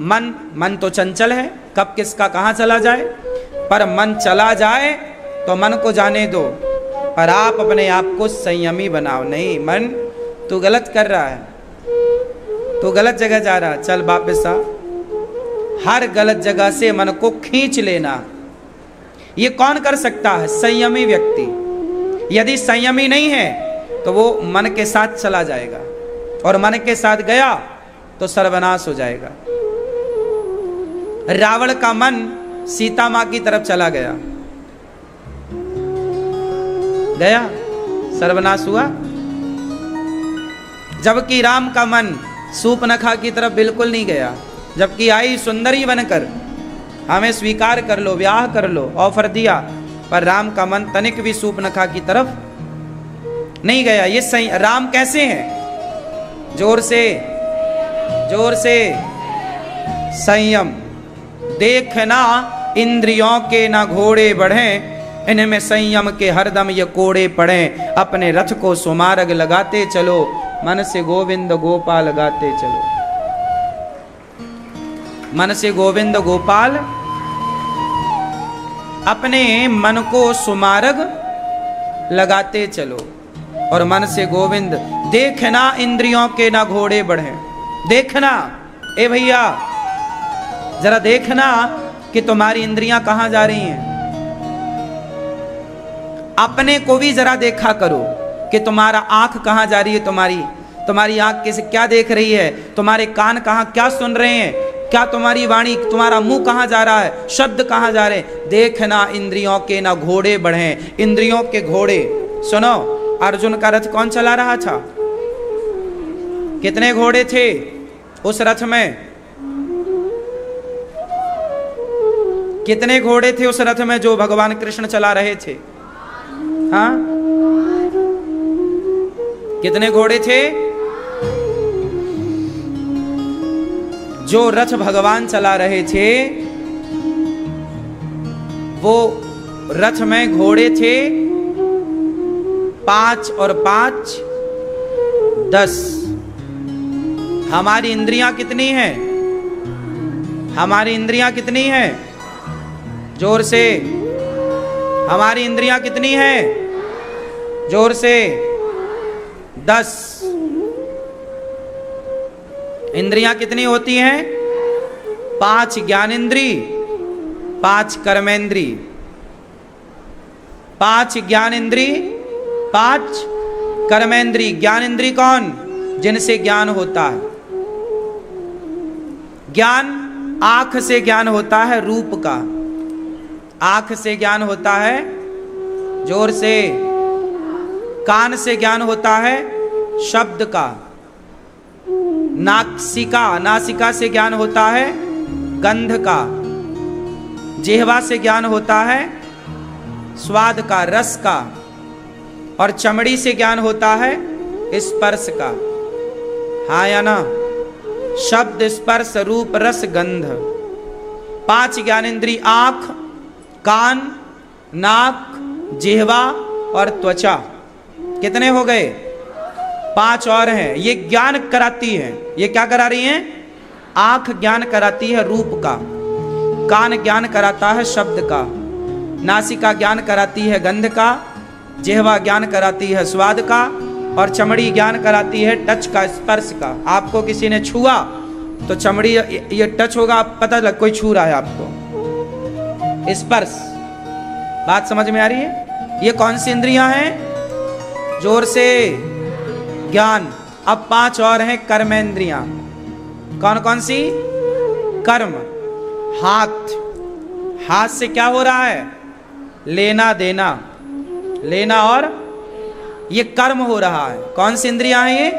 [SPEAKER 2] मन तो चंचल है, कब किसका कहाँ चला जाए, पर मन चला जाए तो मन को जाने दो। पर आप अपने आप को संयमी बनाओ। नहीं, मन तू गलत कर रहा है, तू गलत जगह जा रहा है, चल वापस आ। हर गलत जगह से मन को खींच लेना, ये कौन कर सकता है? संयमी व्यक्ति। यदि संयमी नहीं है तो वो मन के साथ चला जाएगा, और मन के साथ गया तो सर्वनाश हो जाएगा। रावण का मन सीता मां की तरफ चला गया, सर्वनाश हुआ। जबकि राम का मन सूर्पनखा की तरफ बिल्कुल नहीं गया, जबकि आई सुंदरी बनकर, हमें स्वीकार कर लो, ब्याह कर लो, ऑफर दिया, पर राम का मन तनिक भी सूर्पनखा की तरफ नहीं गया। ये सही। राम कैसे हैं? जोर से, जोर से, संयम। देखना इंद्रियों के ना घोड़े बढ़े, इनमें संयम के हरदम ये कोड़े पड़े। अपने रथ को सुमार्ग लगाते चलो, मन से गोविंद गोपाल गाते चलो। मन से गोविंद गोपाल, अपने मन को सुमार्ग लगाते चलो और मन से गोविंद। देखना इंद्रियों के ना घोड़े बढ़े। देखना, ए भैया जरा देखना कि तुम्हारी इंद्रियां कहां जा रही हैं। अपने को भी जरा देखा करो कि तुम्हारा आंख कहां जा रही है, तुम्हारी आंख किसे क्या देख रही है, तुम्हारे कान कहां क्या सुन रहे हैं। क्या तुम्हारी वाणी, तुम्हारा मुंह कहाँ जा रहा है, शब्द कहाँ जा रहे हैं? देखना इंद्रियों के ना घोड़े बढ़े, इंद्रियों के घोड़े। सुनो, अर्जुन का रथ कौन चला रहा था? कितने घोड़े थे उस रथ में? कितने घोड़े थे उस रथ में जो भगवान कृष्ण चला रहे थे? हाँ, कितने घोड़े थे? जो रथ भगवान चला रहे थे वो रथ में घोड़े थे 5 और 5 10। हमारी इंद्रियां कितनी हैं? हमारी इंद्रियां कितनी हैं? जोर से, हमारी इंद्रियां कितनी हैं? जोर से, 10। इंद्रियां कितनी होती हैं? 5 ज्ञानेंद्री, 5 कर्मेंद्री। 5 ज्ञानेंद्री, 5 कर्मेंद्री। ज्ञानेंद्री कौन? जिनसे ज्ञान होता है। ज्ञान आंख से ज्ञान होता है, रूप का। आंख से ज्ञान होता है, जोर से। कान से ज्ञान होता है, शब्द का। नासिका, नासिका से ज्ञान होता है, गंध का। जिह्वा से ज्ञान होता है, स्वाद का, रस का। और चमड़ी से ज्ञान होता है, स्पर्श का। हाँ या ना? शब्द, स्पर्श, रूप, रस, गंध। 5 ज्ञानेंद्री, आंख, कान, नाक, जिह्वा और त्वचा। कितने हो गए? 5 और हैं। ये ज्ञान कराती है। ये क्या करा रही हैं? आंख ज्ञान कराती है रूप का, कान ज्ञान कराता है शब्द का, नासिका ज्ञान कराती है गंध का, जिह्वा ज्ञान कराती है स्वाद का, और चमड़ी ज्ञान कराती है टच का, स्पर्श का। आपको किसी ने छुआ तो चमड़ी ये टच होगा, पता लग कोई छू रहा है आपको, स्पर्श। बात समझ में आ रही है? ये कौन सी इंद्रियां हैं? जोर से, ज्ञान। अब 5 और हैं कर्मेंद्रियां। कौन कौन सी? कर्म। हाथ, हाथ से क्या हो रहा है? लेना देना, लेना और ये कर्म हो रहा है। कौन सी इंद्रियां हैं ये?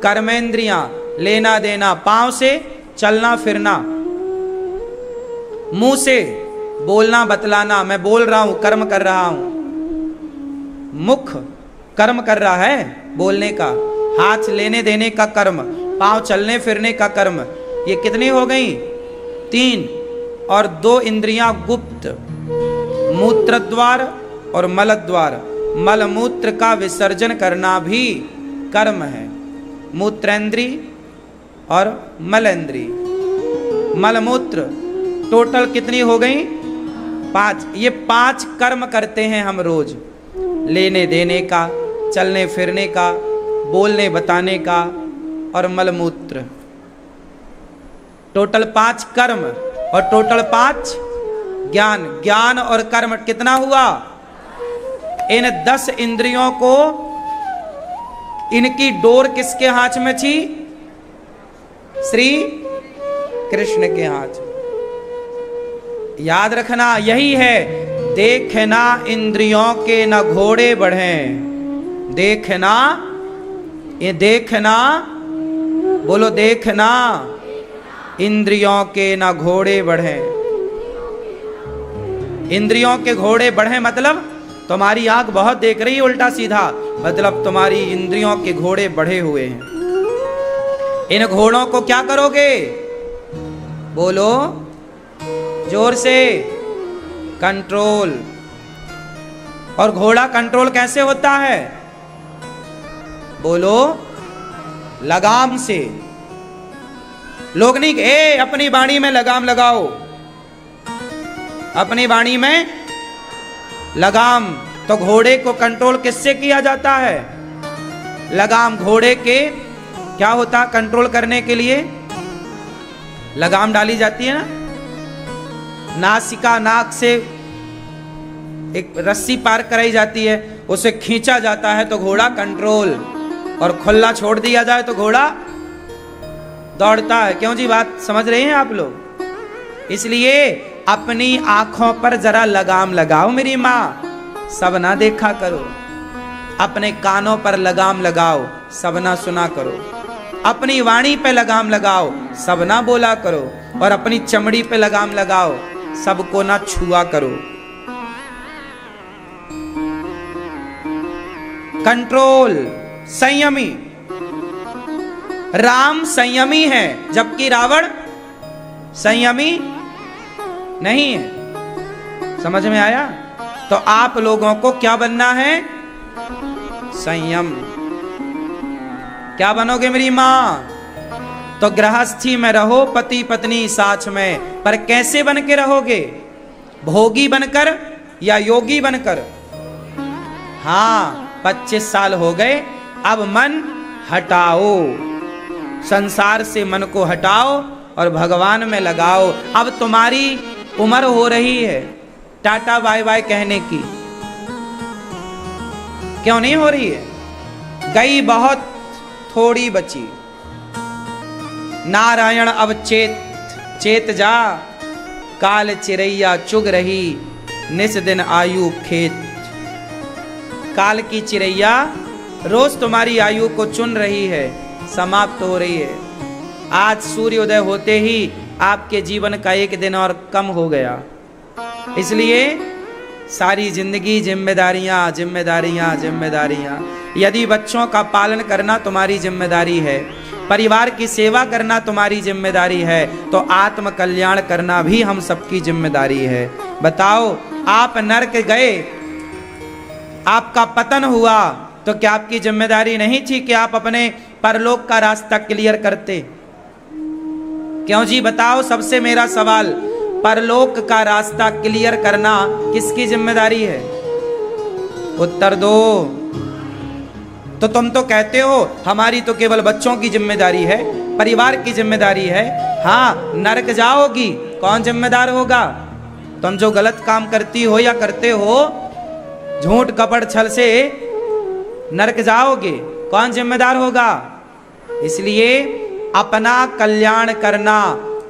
[SPEAKER 2] कर्मेंद्रियां, लेना देना। पांव से चलना फिरना, मुंह से बोलना बतलाना, मैं बोल रहा हूं, कर्म कर रहा हूं। मुख कर्म कर रहा है बोलने का, हाथ लेने देने का कर्म, पांव चलने फिरने का कर्म। ये कितनी हो गई? 3। और 2 इंद्रियां गुप्त, मूत्र द्वार और मल द्वार। मल मूत्र का विसर्जन करना भी कर्म है। मूत्रेंद्री और मलेंद्री। मलमूत्र टोटल कितनी हो गई? 5। ये 5 कर्म करते हैं हम रोज। लेने देने का, चलने फिरने का, बोलने बताने का और मलमूत्र। टोटल 5 कर्म और टोटल 5 ज्ञान। ज्ञान और कर्म कितना हुआ? इन 10 इंद्रियों को, इनकी डोर किसके हाथ में थी? श्री कृष्ण के हाथ। याद रखना, यही है देखना इंद्रियों के न घोड़े बढ़े। देखना, ये देखना, बोलो देखना, इंद्रियों के न घोड़े बढ़े। इंद्रियों के घोड़े बढ़े मतलब तुम्हारी आंख बहुत देख रही है उल्टा सीधा, मतलब तुम्हारी इंद्रियों के घोड़े बढ़े हुए हैं। इन घोड़ों को क्या करोगे? बोलो जोर से, कंट्रोल। और घोड़ा कंट्रोल कैसे होता है? बोलो लगाम से। लोग नहीं ए अपनी वाणी में लगाम लगाओ, अपनी वाणी में लगाम। तो घोड़े को कंट्रोल किससे किया जाता है? लगाम। घोड़े के क्या होता कंट्रोल करने के लिए? लगाम डाली जाती है ना, नासिका, नाक से एक रस्सी पार कराई जाती है, उसे खींचा जाता है तो घोड़ा कंट्रोल। और खुला छोड़ दिया जाए तो घोड़ा दौड़ता है। क्यों जी, बात समझ रहे हैं आप लोग? इसलिए अपनी आंखों पर जरा लगाम लगाओ मेरी माँ, सब ना देखा करो। अपने कानों पर लगाम लगाओ, सब ना सुना करो। अपनी वाणी पे लगाम लगाओ, सब ना बोला करो। और अपनी चमड़ी पे लगाम लगाओ, सबको ना छुआ करो। कंट्रोल, संयमी। राम संयमी है, जबकि रावण संयमी नहीं है। समझ में आया? तो आप लोगों को क्या बनना है? संयम। क्या बनोगे मेरी मां? तो गृहस्थी में रहो, पति पत्नी साथ में, पर कैसे बन के रहोगे? भोगी बनकर या योगी बनकर? हाँ, 25 साल हो गए, अब मन हटाओ, संसार से मन को हटाओ और भगवान में लगाओ। अब तुम्हारी उम्र हो रही है टाटा बाय बाय कहने की। क्यों नहीं हो रही है? गई बहुत, थोड़ी बची। नारायण अब चेत जा, काल चिरैया चुग रही, निस दिन आयु खेत। काल की चिरैया रोज तुम्हारी आयु को चुन रही है, समाप्त हो रही है। आज सूर्योदय होते ही आपके जीवन का एक दिन और कम हो गया। इसलिए सारी जिंदगी जिम्मेदारियां जिम्मेदारियां जिम्मेदारियां। यदि बच्चों का पालन करना तुम्हारी जिम्मेदारी है, परिवार की सेवा करना तुम्हारी जिम्मेदारी है, तो आत्म कल्याण करना भी हम सबकी जिम्मेदारी है। बताओ, आप नरक गए, आपका पतन हुआ, तो क्या आपकी जिम्मेदारी नहीं थी कि आप अपने परलोक का रास्ता क्लियर करते? क्यों जी, बताओ, सबसे मेरा सवाल, परलोक का रास्ता क्लियर करना किसकी जिम्मेदारी है? उत्तर दो। तो तुम तो कहते हो हमारी तो केवल बच्चों की जिम्मेदारी है, परिवार की जिम्मेदारी है। हाँ, नरक जाओगी, कौन जिम्मेदार होगा? तुम जो गलत काम करती हो या करते हो, झूठ कपट छल से नरक जाओगे, कौन जिम्मेदार होगा? इसलिए अपना कल्याण करना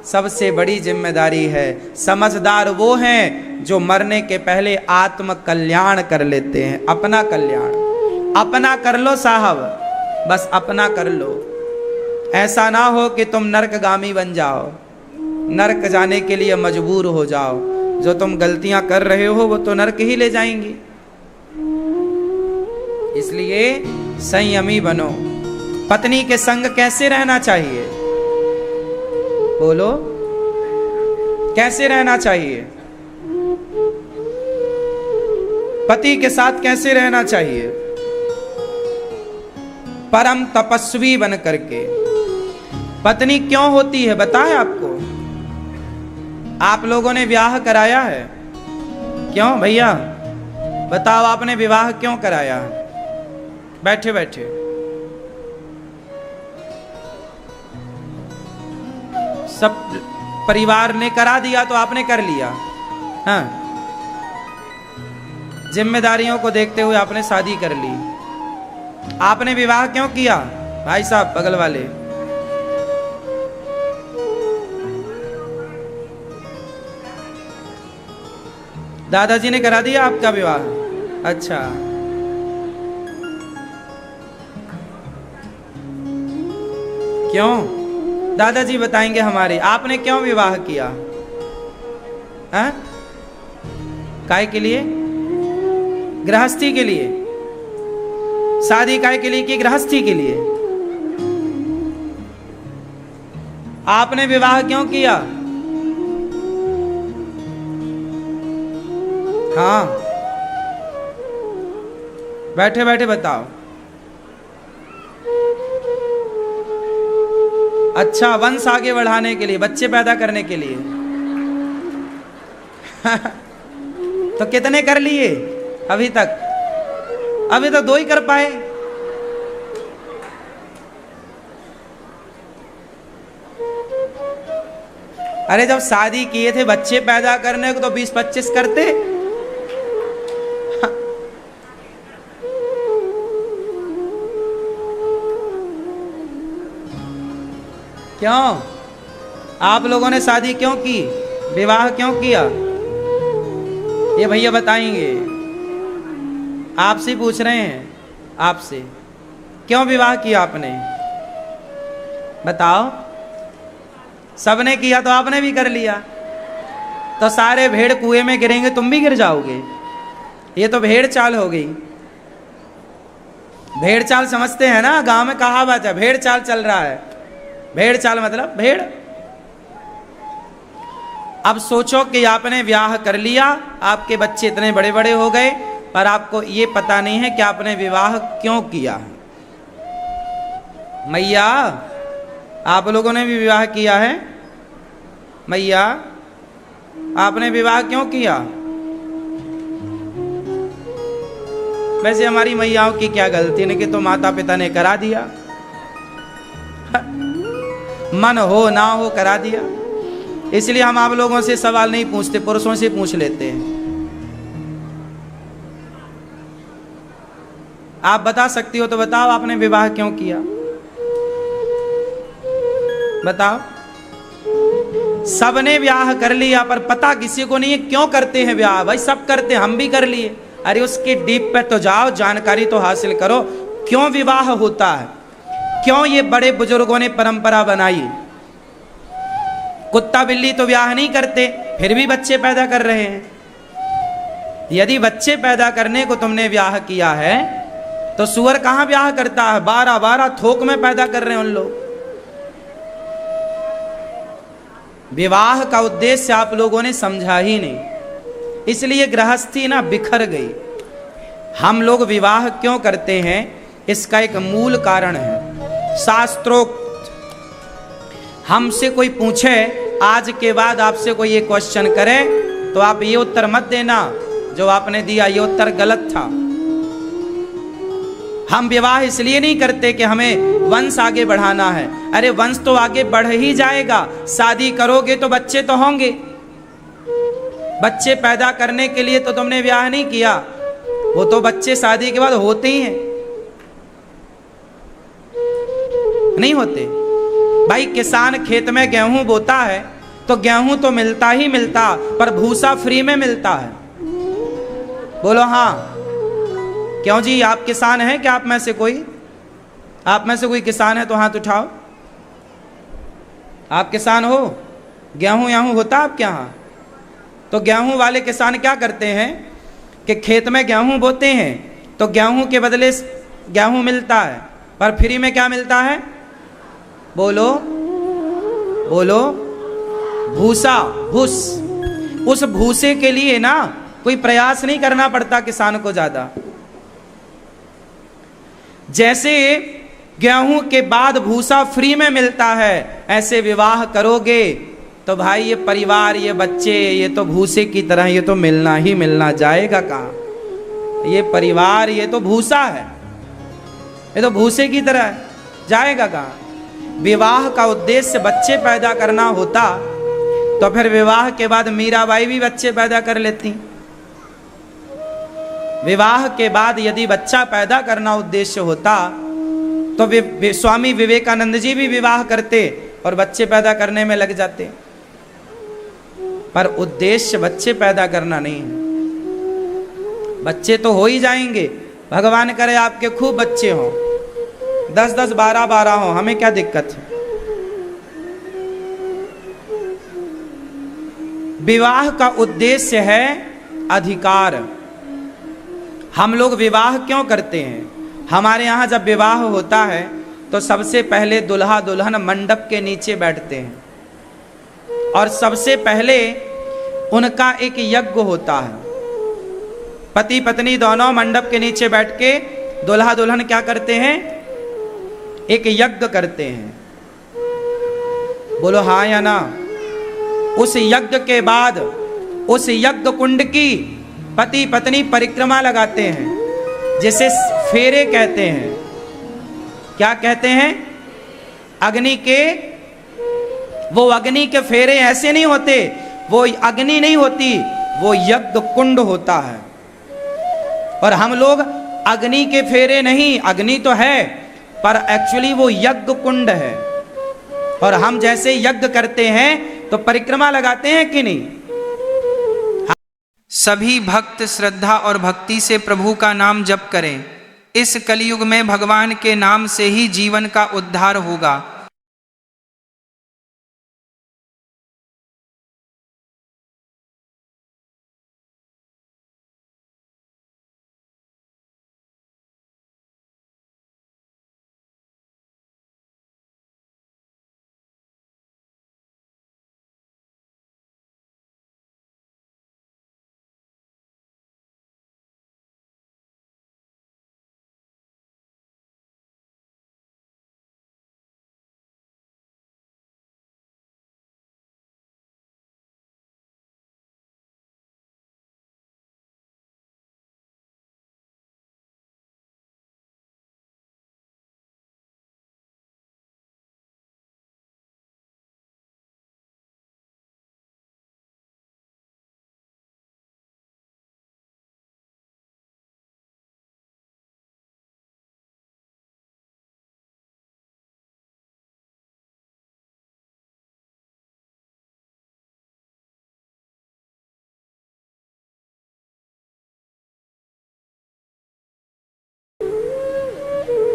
[SPEAKER 2] सबसे बड़ी जिम्मेदारी है। समझदार वो हैं जो मरने के पहले आत्म कल्याण कर लेते हैं। अपना कल्याण अपना कर लो साहब, बस अपना कर लो। ऐसा ना हो कि तुम नरकगामी बन जाओ, नरक जाने के लिए मजबूर हो जाओ। जो तुम गलतियां कर रहे हो वो तो नरक ही ले जाएंगी। इसलिए संयमी बनो। पत्नी के संग कैसे रहना चाहिए? बोलो, कैसे रहना चाहिए? पति के साथ कैसे रहना चाहिए? परम तपस्वी बन करके। पत्नी क्यों होती है बताएं आपको? आप लोगों ने विवाह कराया है, क्यों भैया बताओ, आपने विवाह क्यों कराया? बैठे बैठे सब परिवार ने करा दिया तो आपने कर लिया। हाँ, जिम्मेदारियों को देखते हुए आपने शादी कर ली। आपने विवाह क्यों किया? भाई साहब बगल वाले, दादाजी ने करा दिया आपका विवाह? अच्छा, क्यों? दादाजी बताएंगे हमारे, आपने क्यों विवाह किया? हाँ? काय के लिए? गृहस्थी के लिए? शादी काय के लिए की? गृहस्थी के लिए? आपने विवाह क्यों किया? हाँ, बैठे बैठे बताओ। अच्छा, वंश आगे बढ़ाने के लिए, बच्चे पैदा करने के लिए। तो कितने कर लिए अभी तक? अभी तो 2 ही कर पाए। अरे जब शादी किए थे बच्चे पैदा करने को तो 20-25 करते। क्यों? आप लोगों ने शादी क्यों की, विवाह क्यों किया? ये भैया बताएंगे। आपसे पूछ रहे हैं, आपसे क्यों विवाह किया आपने? बताओ। सबने किया तो आपने भी कर लिया, तो सारे भेड़ कुएं में गिरेंगे, तुम भी गिर जाओगे। ये तो भेड़ चाल हो गई। भेड़ चाल समझते हैं ना, गांव में कहावत है, भेड़ चाल चल रहा है। भेड़ चाल मतलब भेड़। अब सोचो कि आपने विवाह कर लिया, आपके बच्चे इतने बड़े बड़े हो गए, पर आपको ये पता नहीं है कि आपने विवाह क्यों किया। मैया, आप लोगों ने भी विवाह किया है? मैया, आपने विवाह क्यों किया? वैसे हमारी मैयाओं की क्या गलती नहीं कि तो माता पिता ने करा दिया, मन हो ना हो करा दिया। इसलिए हम आप लोगों से सवाल नहीं पूछते, पुरुषों से पूछ लेते हैं। आप बता सकती हो तो बताओ, आपने विवाह क्यों किया? बताओ। सबने विवाह कर लिया, पर पता किसी को नहीं है क्यों करते हैं विवाह। भाई सब करते हैं, हम भी कर लिए। अरे उसके डीप पे तो जाओ, जानकारी तो हासिल करो, क्यों विवाह होता है, क्यों ये बड़े बुजुर्गों ने परंपरा बनाई। कुत्ता बिल्ली तो विवाह नहीं करते, फिर भी बच्चे पैदा कर रहे हैं। यदि बच्चे पैदा करने को तुमने विवाह किया है, तो सुअर कहां विवाह करता है? 12-12 थोक में पैदा कर रहे हैं उन लोग। विवाह का उद्देश्य आप लोगों ने समझा ही नहीं, इसलिए गृहस्थी ना बिखर गई। हम लोग विवाह क्यों करते हैं, इसका एक मूल कारण है शास्त्रोक्त। हमसे कोई पूछे, आज के बाद आपसे कोई ये क्वेश्चन करे, तो आप ये उत्तर मत देना जो आपने दिया, ये उत्तर गलत था। हम विवाह इसलिए नहीं करते कि हमें वंश आगे बढ़ाना है। अरे वंश तो आगे बढ़ ही जाएगा, शादी करोगे तो बच्चे तो होंगे। बच्चे पैदा करने के लिए तो तुमने विवाह नहीं किया, वो तो बच्चे शादी के बाद होते ही हैं, नहीं होते। भाई किसान खेत में गेहूं बोता है तो गेहूं तो मिलता ही मिलता, पर भूसा फ्री में मिलता है। बोलो हाँ। क्यों जी, आप किसान हैं क्या? आप में से कोई किसान है तो हाथ उठाओ। आप किसान हो? गेहूं याहूं होता आपके यहाँ? तो गेहूं वाले किसान क्या करते हैं कि खेत में गेहूं बोते हैं, तो गेहूं के बदले गेहूं मिलता है, पर फ्री में क्या मिलता है? बोलो बोलो, भूसा, भूस। उस भूसे के लिए ना कोई प्रयास नहीं करना पड़ता किसान को ज्यादा। जैसे गेहूं के बाद भूसा फ्री में मिलता है, ऐसे विवाह करोगे तो भाई ये परिवार, ये बच्चे, ये तो भूसे की तरह, ये तो मिलना ही मिलना, जाएगा कहाँ? ये परिवार, ये तो भूसा है, ये तो भूसे की तरह है, जाएगा कहाँ? विवाह का उद्देश्य बच्चे पैदा करना होता तो फिर विवाह के बाद मीराबाई भी बच्चे पैदा कर लेती। विवाह के बाद यदि बच्चा पैदा करना उद्देश्य होता तो स्वामी विवेकानंद जी भी विवाह करते और बच्चे पैदा करने में लग जाते। पर उद्देश्य बच्चे पैदा करना नहीं है। बच्चे तो हो ही जाएंगे, भगवान करे आपके खूब बच्चे हों, 10-10, 12-12 हों, हमें क्या दिक्कत है। विवाह का उद्देश्य है अधिकार। हम लोग विवाह क्यों करते हैं? हमारे यहाँ जब विवाह होता है तो सबसे पहले दुल्हा दुल्हन मंडप के नीचे बैठते हैं और सबसे पहले उनका एक यज्ञ होता है। पति पत्नी दोनों मंडप के नीचे बैठ के दुल्हा दुल्हन क्या करते हैं? एक यज्ञ करते हैं। बोलो हाँ या ना? उस यज्ञ के बाद उस यज्ञ कुंड की पति पत्नी परिक्रमा लगाते हैं, जिसे फेरे कहते हैं। क्या कहते हैं? अग्नि के, वो अग्नि के फेरे ऐसे नहीं होते, वो अग्नि नहीं होती, वो यज्ञ कुंड होता है। और हम लोग अग्नि के फेरे नहीं, अग्नि तो है पर एक्चुअली वो यज्ञ कुंड है। और हम जैसे यज्ञ करते हैं तो परिक्रमा लगाते हैं कि नहीं?
[SPEAKER 1] सभी भक्त श्रद्धा और भक्ति से प्रभु का नाम जप करें। इस कलयुग में भगवान के नाम से ही जीवन का उद्धार होगा।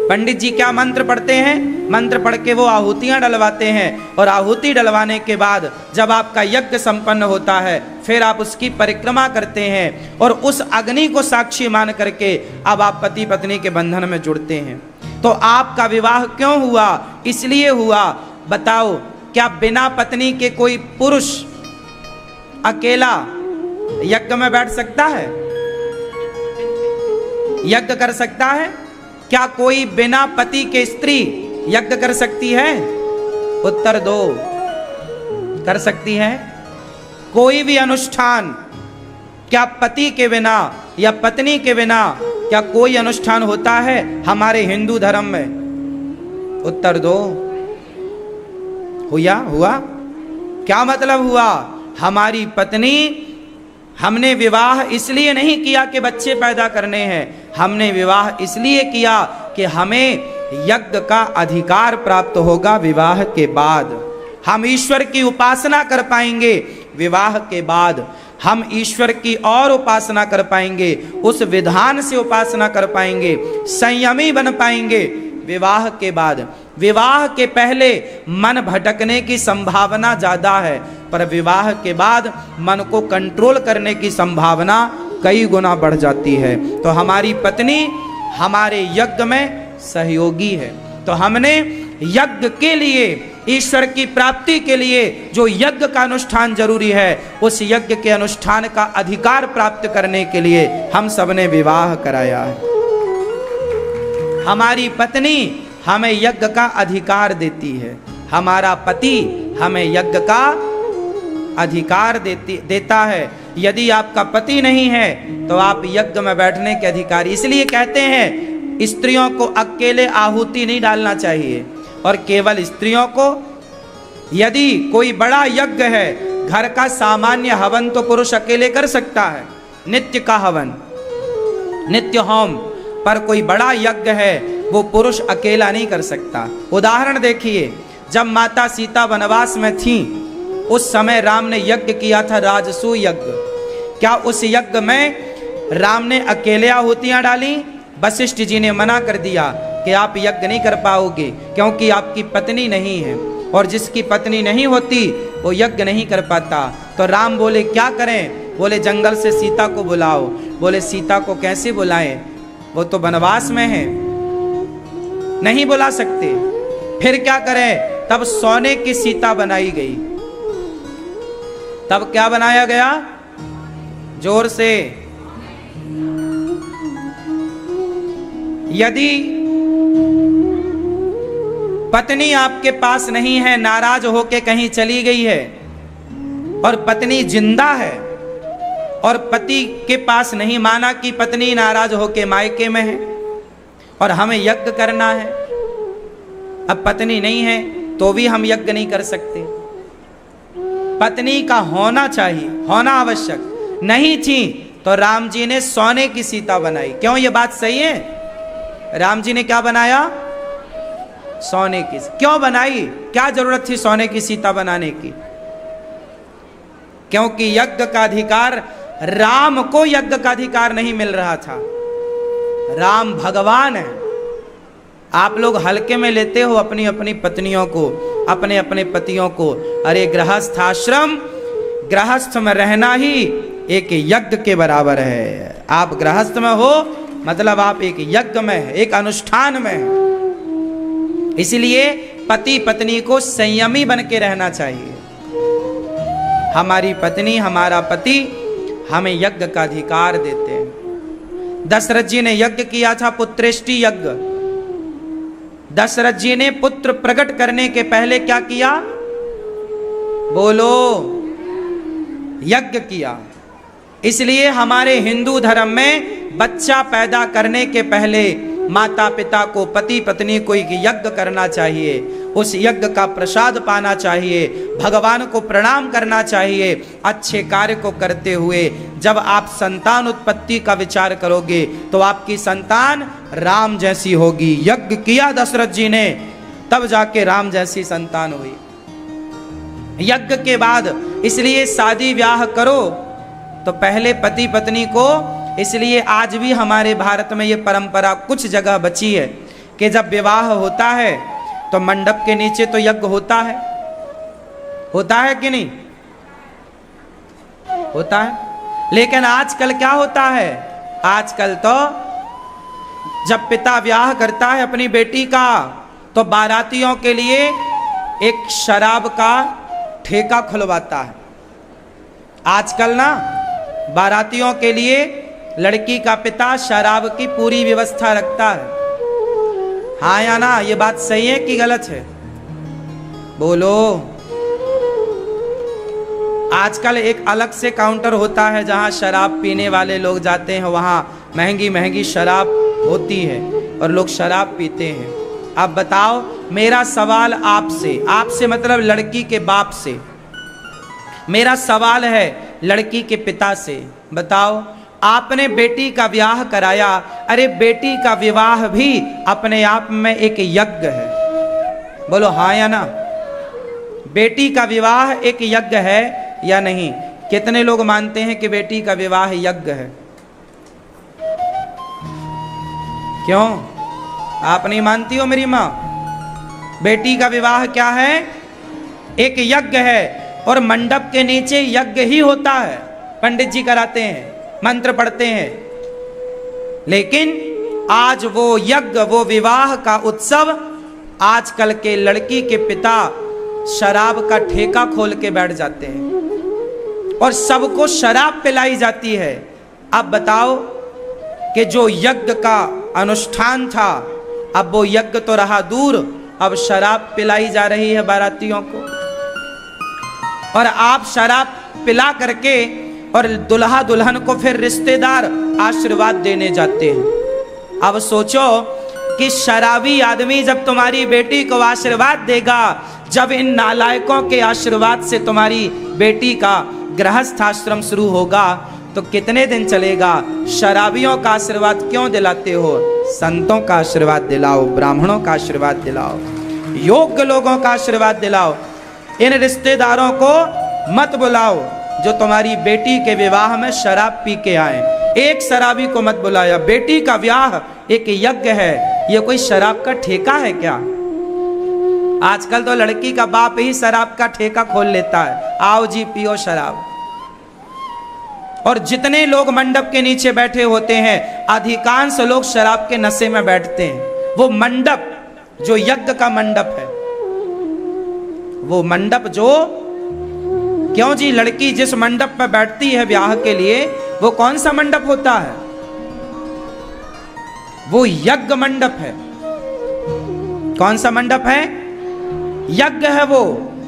[SPEAKER 2] पंडित जी क्या मंत्र पढ़ते हैं? मंत्र पढ़ के वो आहुतियां डलवाते हैं और आहुति डलवाने के बाद जब आपका यज्ञ संपन्न होता है फिर आप उसकी परिक्रमा करते हैं और उस अग्नि को साक्षी मान करके अब आप पति पत्नी के बंधन में जुड़ते हैं। तो आपका विवाह क्यों हुआ? इसलिए हुआ। बताओ, क्या बिना पत्नी के कोई पुरुष अकेला यज्ञ में बैठ सकता है? यज्ञ कर सकता है? क्या कोई बिना पति के स्त्री यज्ञ कर सकती है? उत्तर दो। कर सकती है? कोई भी अनुष्ठान क्या पति के बिना या पत्नी के बिना क्या कोई अनुष्ठान होता है हमारे हिंदू धर्म में? उत्तर दो। हुआ? क्या मतलब हुआ? हमारी पत्नी, हमने विवाह इसलिए नहीं किया कि बच्चे पैदा करने हैं, हमने विवाह इसलिए किया कि हमें यज्ञ का अधिकार प्राप्त होगा। विवाह के बाद हम ईश्वर की उपासना कर पाएंगे, विवाह के बाद हम ईश्वर की और उपासना कर पाएंगे, उस विधान से उपासना कर पाएंगे, संयमी बन पाएंगे। विवाह के बाद, विवाह के पहले मन भटकने की संभावना ज्यादा है, पर विवाह के बाद मन को कंट्रोल करने की संभावना कई गुना बढ़ जाती है। तो हमारी पत्नी हमारे यज्ञ में सहयोगी है। तो हमने यज्ञ के लिए, ईश्वर की प्राप्ति के लिए जो यज्ञ का अनुष्ठान जरूरी है, उस यज्ञ के अनुष्ठान का अधिकार प्राप्त करने के लिए हम सबने विवाह कराया है। हमारी पत्नी हमें यज्ञ का अधिकार देती है, हमारा पति हमें यज्ञ का अधिकार देता है। यदि आपका पति नहीं है तो आप यज्ञ में बैठने के अधिकारी। इसलिए कहते हैं स्त्रियों को अकेले आहुति नहीं डालना चाहिए, और केवल स्त्रियों को, यदि कोई बड़ा यज्ञ है, घर का सामान्य हवन तो पुरुष अकेले कर सकता है, नित्य का हवन, नित्य होम, पर कोई बड़ा यज्ञ है वो पुरुष अकेला नहीं कर सकता। उदाहरण देखिए, जब माता सीता वनवास में थी उस समय राम ने यज्ञ किया था, राजसूय यज्ञ। क्या उस यज्ञ में राम ने अकेले आहुतियां डाली? वशिष्ठ जी ने मना कर दिया कि आप यज्ञ नहीं कर पाओगे क्योंकि आपकी पत्नी नहीं है, और जिसकी पत्नी नहीं होती वो यज्ञ नहीं कर पाता। तो राम बोले क्या करें? बोले जंगल से सीता को बुलाओ। बोले सीता को कैसे बुलाएं? वो तो वनवास में है, नहीं बुला सकते। फिर क्या करें? तब सोने की सीता बनाई गई। तब क्या बनाया गया? जोर से। यदि पत्नी आपके पास नहीं है, नाराज होके कहीं चली गई है, और पत्नी जिंदा है और पति के पास नहीं, माना कि पत्नी नाराज होके मायके में है और हमें यज्ञ करना है, अब पत्नी नहीं है तो भी हम यज्ञ नहीं कर सकते। पत्नी का होना चाहिए, होना आवश्यक। नहीं थी तो राम जी ने सोने की सीता बनाई। क्यों? ये बात सही है। राम जी ने क्या बनाया? सोने की। क्यों बनाई? क्या जरूरत थी सोने की सीता बनाने की? क्योंकि यज्ञ का अधिकार, राम को यज्ञ का अधिकार नहीं मिल रहा था। राम भगवान है। आप लोग हल्के में लेते हो अपनी अपनी पत्नियों को, अपने अपने पतियों को। अरे गृहस्थ आश्रम, गृहस्थ में रहना ही एक यज्ञ के बराबर है। आप गृहस्थ में हो मतलब आप एक यज्ञ में है, एक अनुष्ठान में है। इसलिए पति पत्नी को संयमी बन के रहना चाहिए। हमारी पत्नी, हमारा पति हमें यज्ञ का अधिकार देते हैं। दशरथ जी ने यज्ञ किया था, पुत्रेष्टि यज्ञ। दशरथ जी ने पुत्र प्रकट करने के पहले क्या किया? बोलो, यज्ञ किया। इसलिए हमारे हिंदू धर्म में बच्चा पैदा करने के पहले माता पिता को, पति पत्नी को एक यज्ञ करना चाहिए। उस यज्ञ का प्रसाद पाना चाहिए, भगवान को प्रणाम करना चाहिए। अच्छे कार्य को करते हुए जब आप संतान उत्पत्ति का विचार करोगे तो आपकी संतान राम जैसी होगी। यज्ञ किया दशरथ जी ने, तब जाके राम जैसी संतान हुई। यज्ञ के बाद इसलिए शादी ब्याह करो तो पहले पति पत्नी को, इसलिए आज भी हमारे भारत में ये परंपरा कुछ जगह बची है कि जब विवाह होता है तो मंडप के नीचे तो यज्ञ होता है कि नहीं? होता है। लेकिन आजकल क्या होता है? आजकल तो जब पिता ब्याह करता है अपनी बेटी का तो बारातियों के लिए एक शराब का ठेका खुलवाता है। आजकल ना बारातियों के लिए लड़की का पिता शराब की पूरी व्यवस्था रखता है। हाँ या ना? ये बात सही है कि गलत है? बोलो। आजकल एक अलग से काउंटर होता है जहां शराब पीने वाले लोग जाते हैं, वहां महंगी महंगी शराब होती है और लोग शराब पीते हैं। अब बताओ, मेरा सवाल आपसे मतलब लड़की के बाप से, मेरा सवाल है लड़की के पिता से। बताओ, आपने बेटी का ब्याह कराया, अरे बेटी का विवाह भी अपने आप में एक यज्ञ है। बोलो हाँ या ना? बेटी का विवाह एक यज्ञ है या नहीं? कितने लोग मानते हैं कि बेटी का विवाह यज्ञ है? क्यों आप नहीं मानती हो मेरी माँ? बेटी का विवाह क्या है? एक यज्ञ है। और मंडप के नीचे यज्ञ ही होता है। पंडित जी कराते हैं, मंत्र पढ़ते हैं। लेकिन आज वो यज्ञ, वो विवाह का उत्सव, आजकल के लड़की के पिता शराब का ठेका खोल के बैठ जाते हैं और सबको शराब पिलाई जाती है। अब बताओ कि जो यज्ञ का अनुष्ठान था, अब वो यज्ञ तो रहा दूर, अब शराब पिलाई जा रही है बारातियों को। और आप शराब पिला करके और दुल्हा दुल्हन को फिर रिश्तेदार आशीर्वाद देने जाते हैं। अब सोचो कि शराबी आदमी जब तुम्हारी बेटी को आशीर्वाद देगा, जब इन नालायकों के आशीर्वाद से तुम्हारी बेटी का गृहस्थ आश्रम शुरू होगा तो कितने दिन चलेगा? शराबियों का आशीर्वाद क्यों दिलाते हो? संतों का आशीर्वाद दिलाओ, ब्राह्मणों का आशीर्वाद दिलाओ, योग्य लोगों का आशीर्वाद दिलाओ। इन रिश्तेदारों को मत बुलाओ जो तुम्हारी बेटी के विवाह में शराब पी के आए। एक शराबी को मत बुलाया। बेटी का ब्याह एक यज्ञ है, ये कोई शराब का ठेका है क्या? आजकल तो लड़की का बाप ही शराब का ठेका खोल लेता है, आओ जी पियो शराब। और जितने लोग मंडप के नीचे बैठे होते हैं, अधिकांश लोग शराब के नशे में बैठते हैं। वो मंडप जो यज्ञ का मंडप है, वो मंडप जो, क्यों जी, लड़की जिस मंडप में बैठती है ब्याह के लिए, वो कौन सा मंडप होता है? वो यज्ञ मंडप है। कौन सा मंडप है? यज्ञ है। वो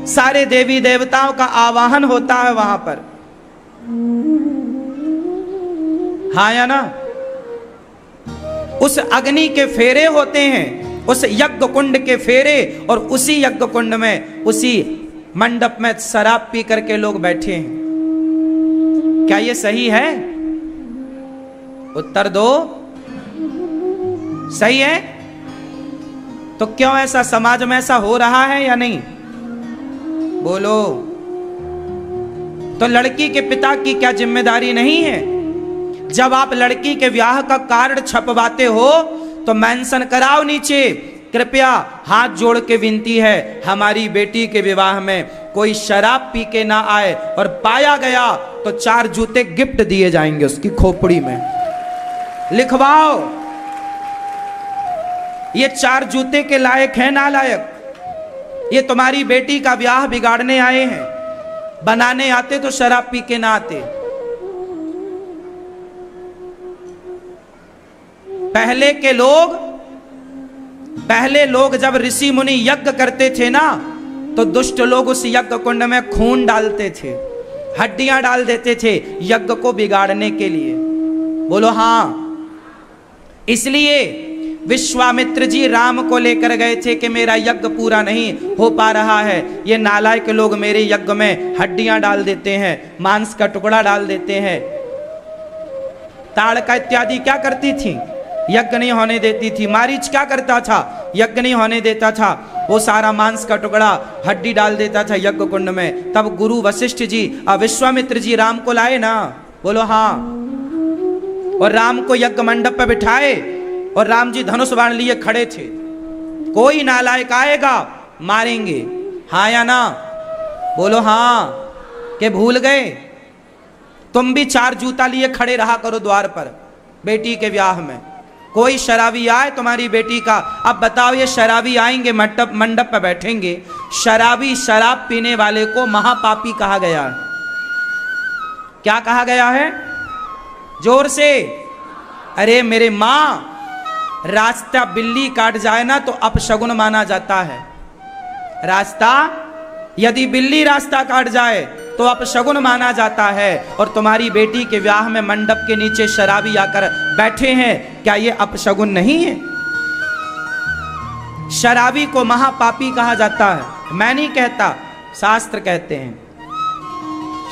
[SPEAKER 2] सारे देवी देवताओं का आवाहन होता है वहां पर। हाँ या ना? उस अग्नि के फेरे होते हैं, उस यज्ञ कुंड के फेरे, और उसी यज्ञ कुंड में, उसी मंडप में शराब पी करके लोग बैठे हैं। क्या ये सही है? उत्तर दो। सही है? तो क्यों ऐसा समाज में ऐसा हो रहा है या नहीं? बोलो। तो लड़की के पिता की क्या जिम्मेदारी नहीं है? जब आप लड़की के ब्याह का कार्ड छपवाते हो तो मेंशन कराओ नीचे, कृपया हाथ जोड़ के विनती है हमारी बेटी के विवाह में कोई शराब पी के ना आए, और पाया गया तो 4 जूते गिफ्ट दिए जाएंगे उसकी खोपड़ी में। लिखवाओ। ये 4 जूते के लायक है ना लायक? ये तुम्हारी बेटी का ब्याह बिगाड़ने आए हैं। बनाने आते तो शराब पी के ना आते। पहले लोग जब ऋषि मुनि यज्ञ करते थे ना, तो दुष्ट लोग उस यज्ञ कुंड में खून डालते थे, हड्डियां डाल देते थे यज्ञ को बिगाड़ने के लिए। बोलो हाँ। इसलिए विश्वामित्र जी राम को लेकर गए थे कि मेरा यज्ञ पूरा नहीं हो पा रहा है, ये नालायक लोग मेरे यज्ञ में हड्डियां डाल देते हैं, मांस का टुकड़ा डाल देते हैं। ताड़का इत्यादि क्या करती थी? यज्ञ नहीं होने देती थी। मारीच क्या करता था? यज्ञ नहीं होने देता था, वो सारा मांस का टुकड़ा हड्डी डाल देता था यज्ञ कुंड में। तब गुरु वशिष्ठ जी विश्वामित्र जी राम को लाए ना। बोलो हाँ। और राम को यज्ञ मंडप पर बिठाए और राम जी धनुष बाण लिए खड़े थे। कोई नालायक आएगा मारेंगे, हाँ या ना? बोलो हाँ। के भूल गए? तुम भी 4 जूता लिए खड़े रहा करो द्वार पर बेटी के ब्याह में। कोई शराबी आए तुम्हारी बेटी का, अब बताओ ये शराबी आएंगे मंडप पर बैठेंगे, शराबी शराब पीने वाले को महापापी कहा गया है। क्या कहा गया है? जोर से। अरे मेरे मां, रास्ता बिल्ली काट जाए ना तो अपशगुन माना जाता है। रास्ता, यदि बिल्ली रास्ता काट जाए तो अपशगुन माना जाता है। और तुम्हारी बेटी के ब्याह में मंडप के नीचे शराबी आकर बैठे हैं, क्या ये अपशगुन नहीं है? शराबी को महापापी कहा जाता है। मैं नहीं कहता, शास्त्र कहते हैं।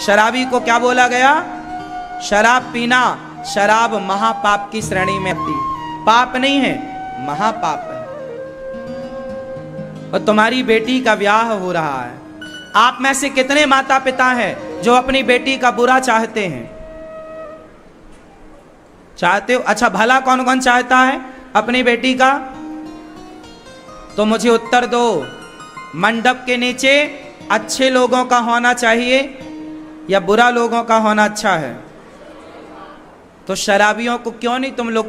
[SPEAKER 2] शराबी को क्या बोला गया? शराब पीना, शराब महापाप की श्रेणी में आती। पाप नहीं है, महापाप है। और तुम्हारी बेटी का ब्याह हो रहा है। आप में से कितने माता पिता हैं जो अपनी बेटी का बुरा चाहते हैं? चाहते हो? अच्छा, भला कौन कौन चाहता है अपनी बेटी का? तो मुझे उत्तर दो। मंडप के नीचे अच्छे लोगों का होना चाहिए या बुरा लोगों का होना अच्छा है? तो शराबियों को क्यों नहीं तुम लोग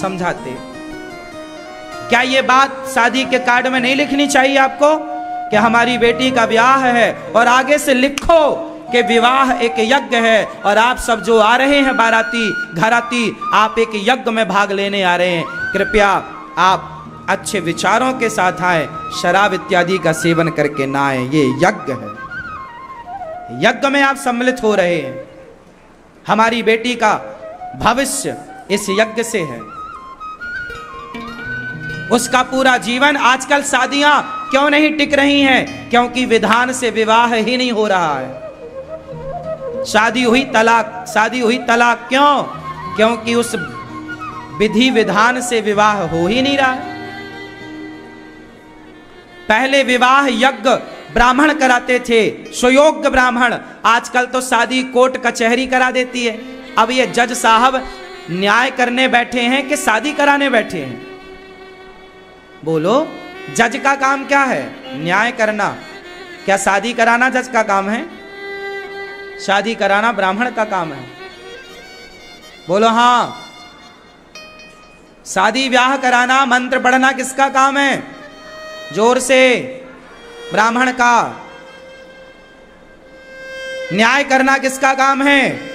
[SPEAKER 2] समझाते? क्या ये बात शादी के कार्ड में नहीं लिखनी चाहिए आपको कि हमारी बेटी का ब्याह है, और आगे से लिखो कि विवाह एक यज्ञ है और आप सब जो आ रहे हैं बाराती घराती, आप एक यज्ञ में भाग लेने आ रहे हैं। कृपया आप अच्छे विचारों के साथ आए, शराब इत्यादि का सेवन करके ना आए। ये यज्ञ है, यज्ञ में आप सम्मिलित हो रहे हैं। हमारी बेटी का भविष्य इस यज्ञ से है, उसका पूरा जीवन। आजकल शादियां क्यों नहीं टिक रही हैं? क्योंकि विधान से विवाह ही नहीं हो रहा है। शादी हुई तलाक, शादी हुई तलाक। क्यों? क्योंकि उस विधि विधान से विवाह हो ही नहीं रहा है। पहले विवाह यज्ञ ब्राह्मण कराते थे, सुयोग्य ब्राह्मण। आजकल तो शादी कोर्ट कचहरी करा देती है। अब ये जज साहब न्याय करने बैठे हैं कि शादी कराने बैठे हैं? बोलो, जज का काम क्या है? न्याय करना। क्या शादी कराना जज का काम है? शादी कराना ब्राह्मण का काम है। बोलो हाँ। शादी ब्याह कराना, मंत्र पढ़ना किसका काम है? जोर से। ब्राह्मण का। न्याय करना किसका काम है?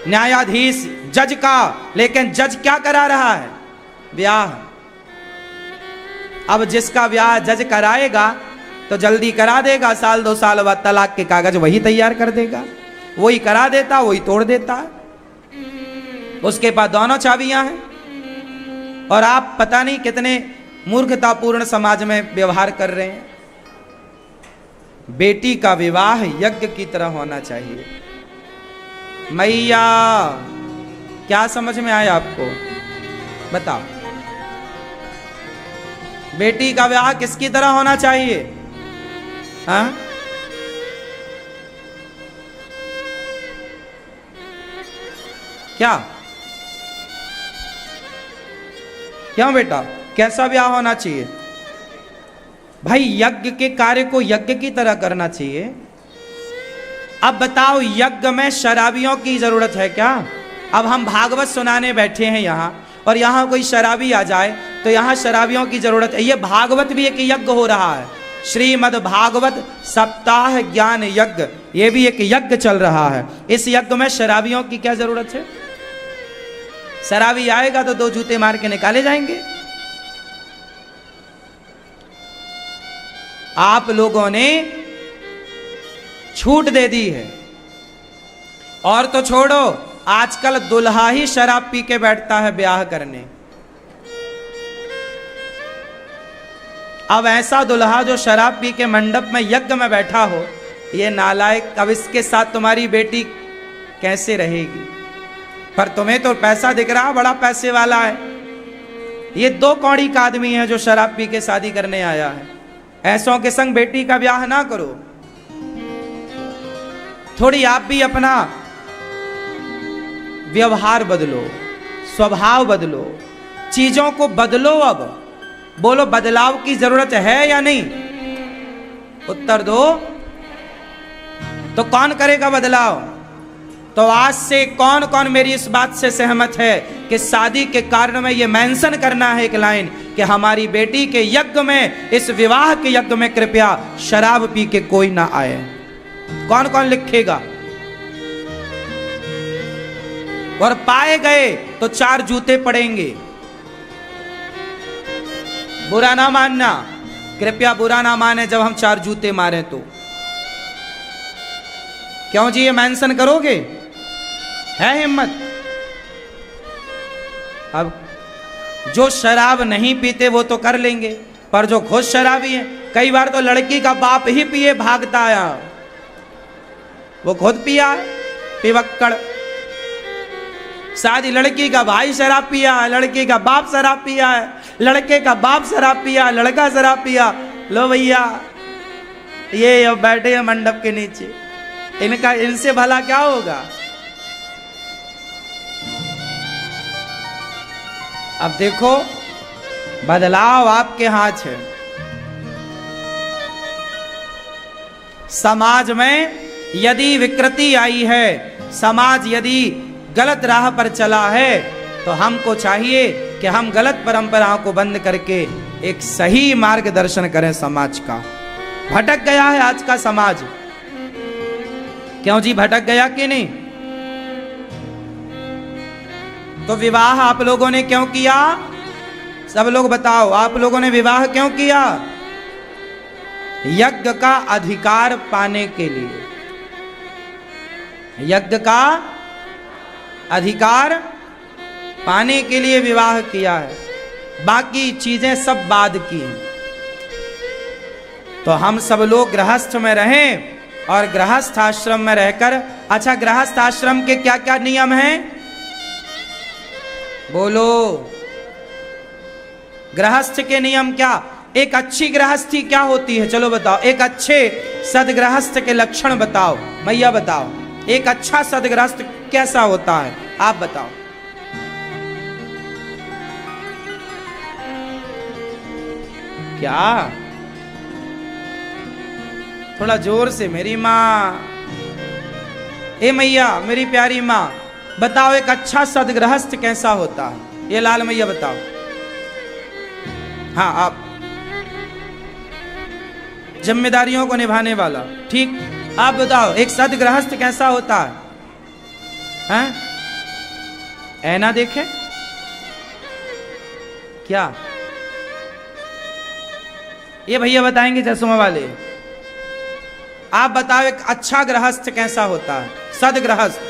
[SPEAKER 2] न्यायाधीश, जज का। लेकिन जज क्या करा रहा है? ब्याह। अब जिसका ब्याह जज कराएगा तो जल्दी करा देगा, 1-2 साल बाद तलाक के कागज वही तैयार कर देगा, वही करा देता, वही तोड़ देता है। उसके पास दोनों चाबियां हैं। और आप पता नहीं कितने मूर्खतापूर्ण समाज में व्यवहार कर रहे हैं। बेटी का विवाह यज्ञ की तरह होना चाहिए। मैया, क्या समझ में आया आपको? बताओ। बेटी का ब्याह किसकी तरह होना चाहिए? हाँ? क्या क्यों बेटा, कैसा ब्याह होना चाहिए? भाई यज्ञ के कार्य को यज्ञ की तरह करना चाहिए। अब बताओ, यज्ञ में शराबियों की जरूरत है क्या? अब हम भागवत सुनाने बैठे हैं यहाँ, और यहाँ कोई शराबी आ जाए तो यहाँ शराबियों की जरूरत है? ये भागवत भी एक यज्ञ हो रहा है, श्रीमद् भागवत सप्ताह ज्ञान यज्ञ, ये भी एक यज्ञ चल रहा है। इस यज्ञ में शराबियों की क्या जरूरत है? शराबी आएगा तो 2 जूते मार के निकाले जाएंगे। आप लोगों ने छूट दे दी है। और तो छोड़ो, आजकल दुल्हा ही शराब पी के बैठता है ब्याह करने। अब ऐसा दुल्हा जो शराब पी के मंडप में यज्ञ में बैठा हो, ये नालायक, अब इसके साथ तुम्हारी बेटी कैसे रहेगी? पर तुम्हें तो पैसा दिख रहा, बड़ा पैसे वाला है। ये 2 कौड़ी का आदमी है जो शराब पी के शादी करने आया है। ऐसों के संग बेटी का ब्याह ना करो। थोड़ी आप भी अपना व्यवहार बदलो, स्वभाव बदलो, चीजों को बदलो। अब बोलो, बदलाव की जरूरत है या नहीं? उत्तर दो। तो कौन करेगा बदलाव? तो आज से कौन कौन मेरी इस बात से सहमत है कि शादी के कारण में ये मेंशन करना है एक लाइन कि हमारी बेटी के यज्ञ में, इस विवाह के यज्ञ में कृपया शराब पी के कोई ना आए? कौन कौन लिखेगा? और पाए गए तो 4 जूते पड़ेंगे। बुरा ना मानना, कृपया बुरा ना माने जब हम 4 जूते मारें तो। क्यों जी, ये मेंशन करोगे? है हिम्मत? अब जो शराब नहीं पीते वो तो कर लेंगे, पर जो खुद शराबी है, कई बार तो लड़की का बाप ही पिए भागता आया, वो खुद पिया है, पिवक्कड़। शादी लड़की का भाई शराब पिया है, लड़की का बाप शराब पिया है, लड़के का बाप शराब पिया, लड़का शराब पिया। लो भैया, ये अब बैठे हैं मंडप के नीचे, इनका, इनसे भला क्या होगा? अब देखो, बदलाव आपके हाथ है। समाज में यदि विकृति आई है, समाज यदि गलत राह पर चला है, तो हमको चाहिए कि हम गलत परंपराओं को बंद करके एक सही मार्गदर्शन करें समाज का। भटक गया है आज का समाज। क्यों जी, भटक गया कि नहीं? तो विवाह आप लोगों ने क्यों किया? सब लोग बताओ, आप लोगों ने विवाह क्यों किया? यज्ञ का अधिकार पाने के लिए। यज्ञ का अधिकार पाने के लिए विवाह किया है, बाकी चीजें सब बाद की। तो हम सब लोग गृहस्थ में रहें, और गृहस्थ आश्रम में रहकर, अच्छा, गृहस्थ आश्रम के क्या क्या नियम हैं? बोलो, गृहस्थ के नियम क्या? एक अच्छी गृहस्थी क्या होती है? चलो बताओ, एक अच्छे सदगृहस्थ के लक्षण बताओ। मैया बताओ, एक अच्छा सदगृहस्थ कैसा होता है? आप बताओ। क्या? थोड़ा जोर से, मेरी माँ, ए मैया, मेरी प्यारी माँ, बताओ एक अच्छा सदगृहस्थ कैसा होता है? ये लाल मैया बताओ। हाँ, आप जिम्मेदारियों को निभाने वाला, ठीक, आप बताओ एक सदगृहस्थ कैसा होता है? हैं? ऐना देखे क्या? ये भैया बताएंगे चश्मा वाले। आप बताओ एक अच्छा गृहस्थ कैसा होता है? सदगृहस्थ,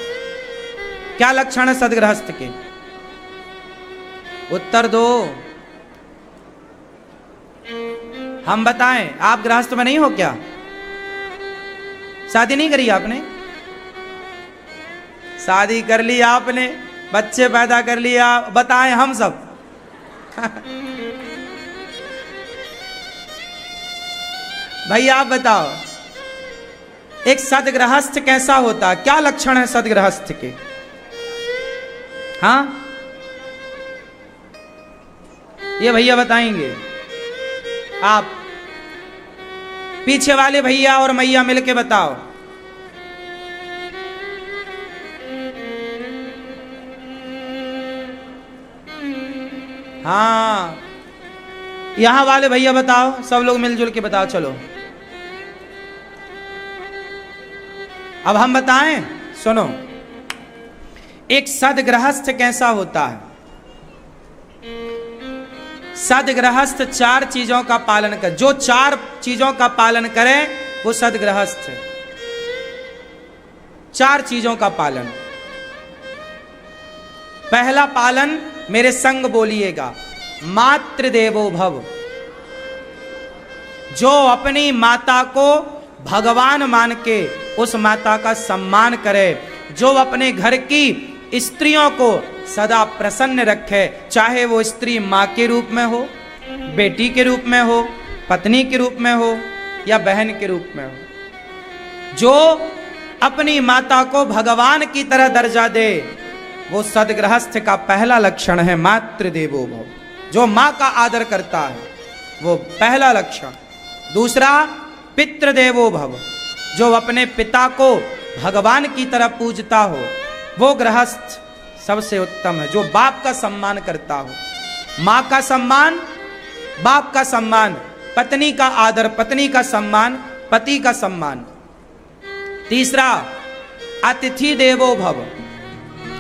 [SPEAKER 2] क्या लक्षण है सदगृहस्थ के? उत्तर दो। हम बताएं, आप गृहस्थ में नहीं हो क्या? शादी नहीं करी आपने? शादी कर ली आपने, बच्चे पैदा कर लिया, बताएं हम सब। भैया आप बताओ, एक सदगृहस्थ कैसा होता है? क्या लक्षण है सदगृहस्थ के? हाँ, ये भैया बताएंगे। आप पीछे वाले भैया और मैया मिलके बताओ। हाँ, यहां वाले भैया बताओ, सब लोग मिलजुल के बताओ। चलो अब हम बताएं, सुनो। एक सदगृहस्थ कैसा होता है? सदगृहस्थ 4 चीजों का पालन कर, जो 4 चीजों का पालन करे वो सदगृहस्थ है। 4 चीजों का पालन। पहला पालन मेरे संग बोलिएगा, मातृदेवो भव। जो अपनी माता को भगवान मान के उस माता का सम्मान करे, जो अपने घर की स्त्रियों को सदा प्रसन्न रखे, चाहे वो स्त्री माँ के रूप में हो, बेटी के रूप में हो, पत्नी के रूप में हो या बहन के रूप में हो, जो अपनी माता को भगवान की तरह दर्जा दे, वो सदगृहस्थ का पहला लक्षण है, मातृदेवो भव। जो माँ का आदर करता है वो पहला लक्षण। दूसरा, पितृदेवो भव। जो अपने पिता को भगवान की तरह पूजता हो वो गृहस्थ सबसे उत्तम है। जो बाप का सम्मान करता हो, माँ का सम्मान, बाप का सम्मान, पत्नी का आदर, पत्नी का सम्मान, पति का सम्मान। तीसरा, अतिथि देवो भव।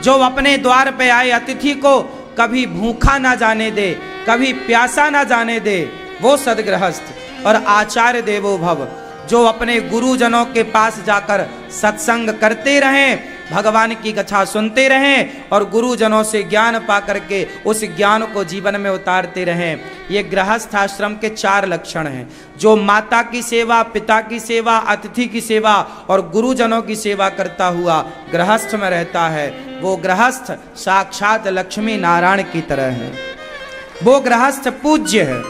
[SPEAKER 2] जो अपने द्वार पे आए अतिथि को कभी भूखा ना जाने दे, कभी प्यासा ना जाने दे, वो सदगृहस्थ। और आचार्य देवो भव। जो अपने गुरुजनों के पास जाकर सत्संग करते रहें, भगवान की कथा सुनते रहें और गुरुजनों से ज्ञान पा करके उस ज्ञान को जीवन में उतारते रहें। ये गृहस्थ आश्रम के 4 लक्षण हैं। जो माता की सेवा, पिता की सेवा, अतिथि की सेवा और गुरुजनों की सेवा करता हुआ गृहस्थ में रहता है, वो गृहस्थ साक्षात लक्ष्मी नारायण की तरह है। वो गृहस्थ पूज्य है।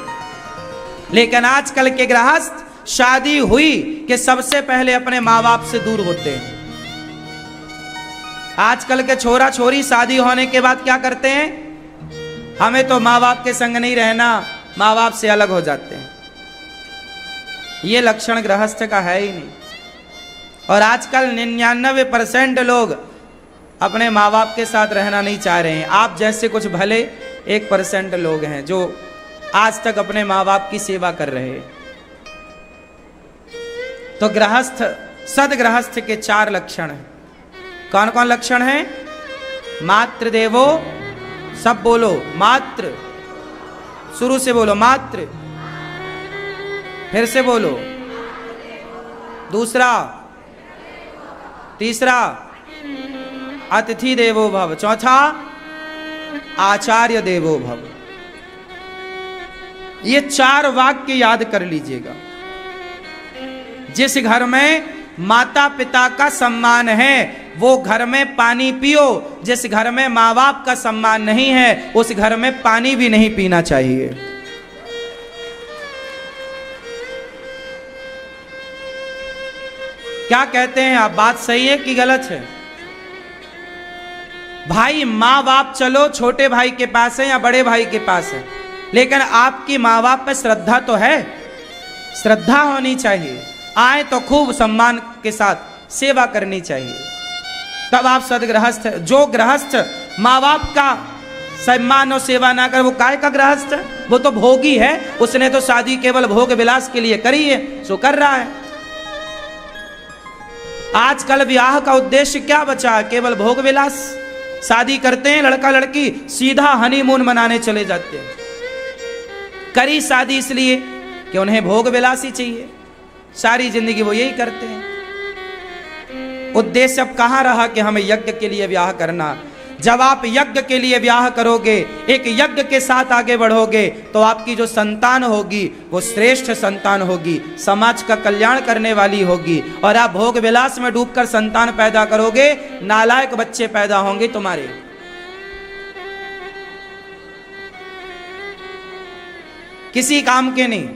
[SPEAKER 2] लेकिन आजकल के गृहस्थ शादी हुई कि सबसे पहले अपने माँ बाप से दूर होते हैं। आजकल के छोरा छोरी शादी होने के बाद क्या करते हैं? हमें तो माँ बाप के संग नहीं रहना, माँ बाप से अलग हो जाते हैं। ये लक्षण गृहस्थ का है ही नहीं। और आजकल 99% लोग अपने माँ बाप के साथ रहना नहीं चाह रहे हैं। आप जैसे कुछ भले 1% लोग हैं जो आज तक अपने माँ बाप की सेवा कर रहे हैं। तो गृहस्थ, सदगृहस्थ के 4 लक्षण हैं। कौन कौन लक्षण है? मातृदेवो, सब बोलो मातृ, शुरू से बोलो मातृ, फिर से बोलो। दूसरा, तीसरा, अतिथि देवो भव। चौथा, आचार्य देवो भव। ये 4 वाक्य याद कर लीजिएगा। जिस घर में माता पिता का सम्मान है वो घर में पानी पियो। जिस घर में माँ बाप का सम्मान नहीं है उस घर में पानी भी नहीं पीना चाहिए। क्या कहते हैं आप? बात सही है कि गलत है? भाई माँ बाप चलो छोटे भाई के पास है या बड़े भाई के पास है, लेकिन आपकी माँ बाप पे श्रद्धा तो है, श्रद्धा होनी चाहिए। आए तो खूब सम्मान के साथ सेवा करनी चाहिए, तब आप सदगृहस्थ। जो गृहस्थ माँ बाप का सम्मान और सेवा ना कर वो काय का गृहस्थ है? वो तो भोगी है। उसने तो शादी केवल भोग विलास के लिए करी है, सो कर रहा है। आजकल विवाह का उद्देश्य क्या बचा है? केवल भोग विलास। शादी करते हैं लड़का लड़की, सीधा हनीमून मनाने चले जाते हैं। करी शादी इसलिए कि उन्हें भोग विलास ही चाहिए, सारी जिंदगी वो यही करते हैं। उद्देश्य अब कहां रहा कि हमें यज्ञ के लिए ब्याह करना? जब आप यज्ञ के लिए ब्याह करोगे, एक यज्ञ के साथ आगे बढ़ोगे, तो आपकी जो संतान होगी वो श्रेष्ठ संतान होगी, समाज का कल्याण करने वाली होगी। और आप भोग विलास में डूबकर संतान पैदा करोगे, नालायक बच्चे पैदा होंगे तुम्हारे। किसी काम के नहीं।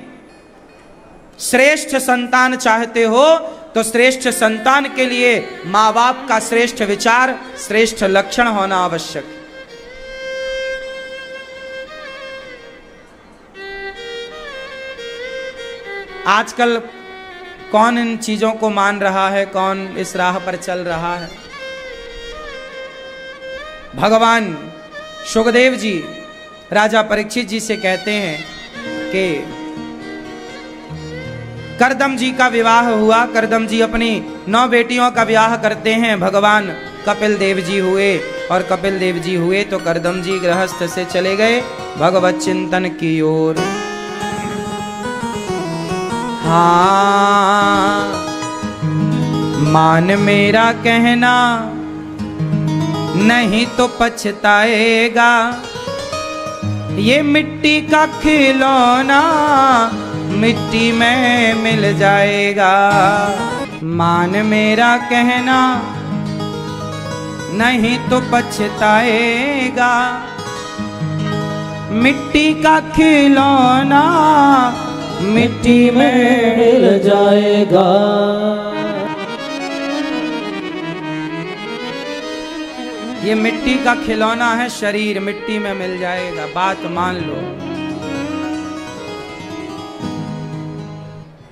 [SPEAKER 2] श्रेष्ठ संतान चाहते हो तो श्रेष्ठ संतान के लिए माँ बाप का श्रेष्ठ विचार, श्रेष्ठ लक्षण होना आवश्यक है। आजकल कौन इन चीजों को मान रहा है, कौन इस राह पर चल रहा है? भगवान शुकदेव जी राजा परीक्षित जी से कहते हैं कि करदम जी का विवाह हुआ, करदम जी अपनी 9 बेटियों का विवाह करते हैं। भगवान कपिल देव जी हुए और कपिल देव जी हुए तो करदम जी गृहस्थ से चले गए भगवत चिंतन की ओर। हाँ, मान मेरा कहना नहीं तो पछताएगा, ये मिट्टी का खिलौना मिट्टी में मिल जाएगा। मान मेरा कहना नहीं तो पछताएगा, मिट्टी का खिलौना मिट्टी में
[SPEAKER 3] मिल जाएगा।
[SPEAKER 2] ये मिट्टी का खिलौना है शरीर, मिट्टी में मिल जाएगा, बात मान लो।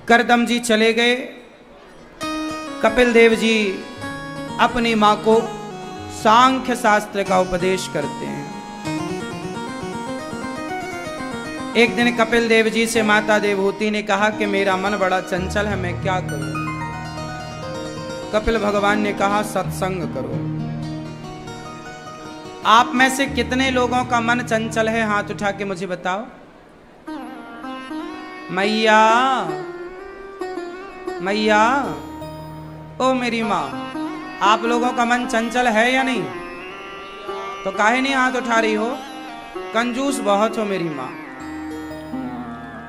[SPEAKER 2] करदम जी चले गए। कपिल देव जी अपनी मां को सांख्य शास्त्र का उपदेश करते हैं। एक दिन कपिल देव जी से माता देवहूति ने कहा कि मेरा मन बड़ा चंचल है, मैं क्या करूं? कपिल भगवान ने कहा सत्संग करो। आप में से कितने लोगों का मन चंचल है? हाथ उठा के मुझे बताओ। मैया, मैया, ओ मेरी माँ, आप लोगों का मन चंचल है या नहीं? तो काहे नहीं हाथ उठा रही हो? कंजूस बहुत हो मेरी माँ।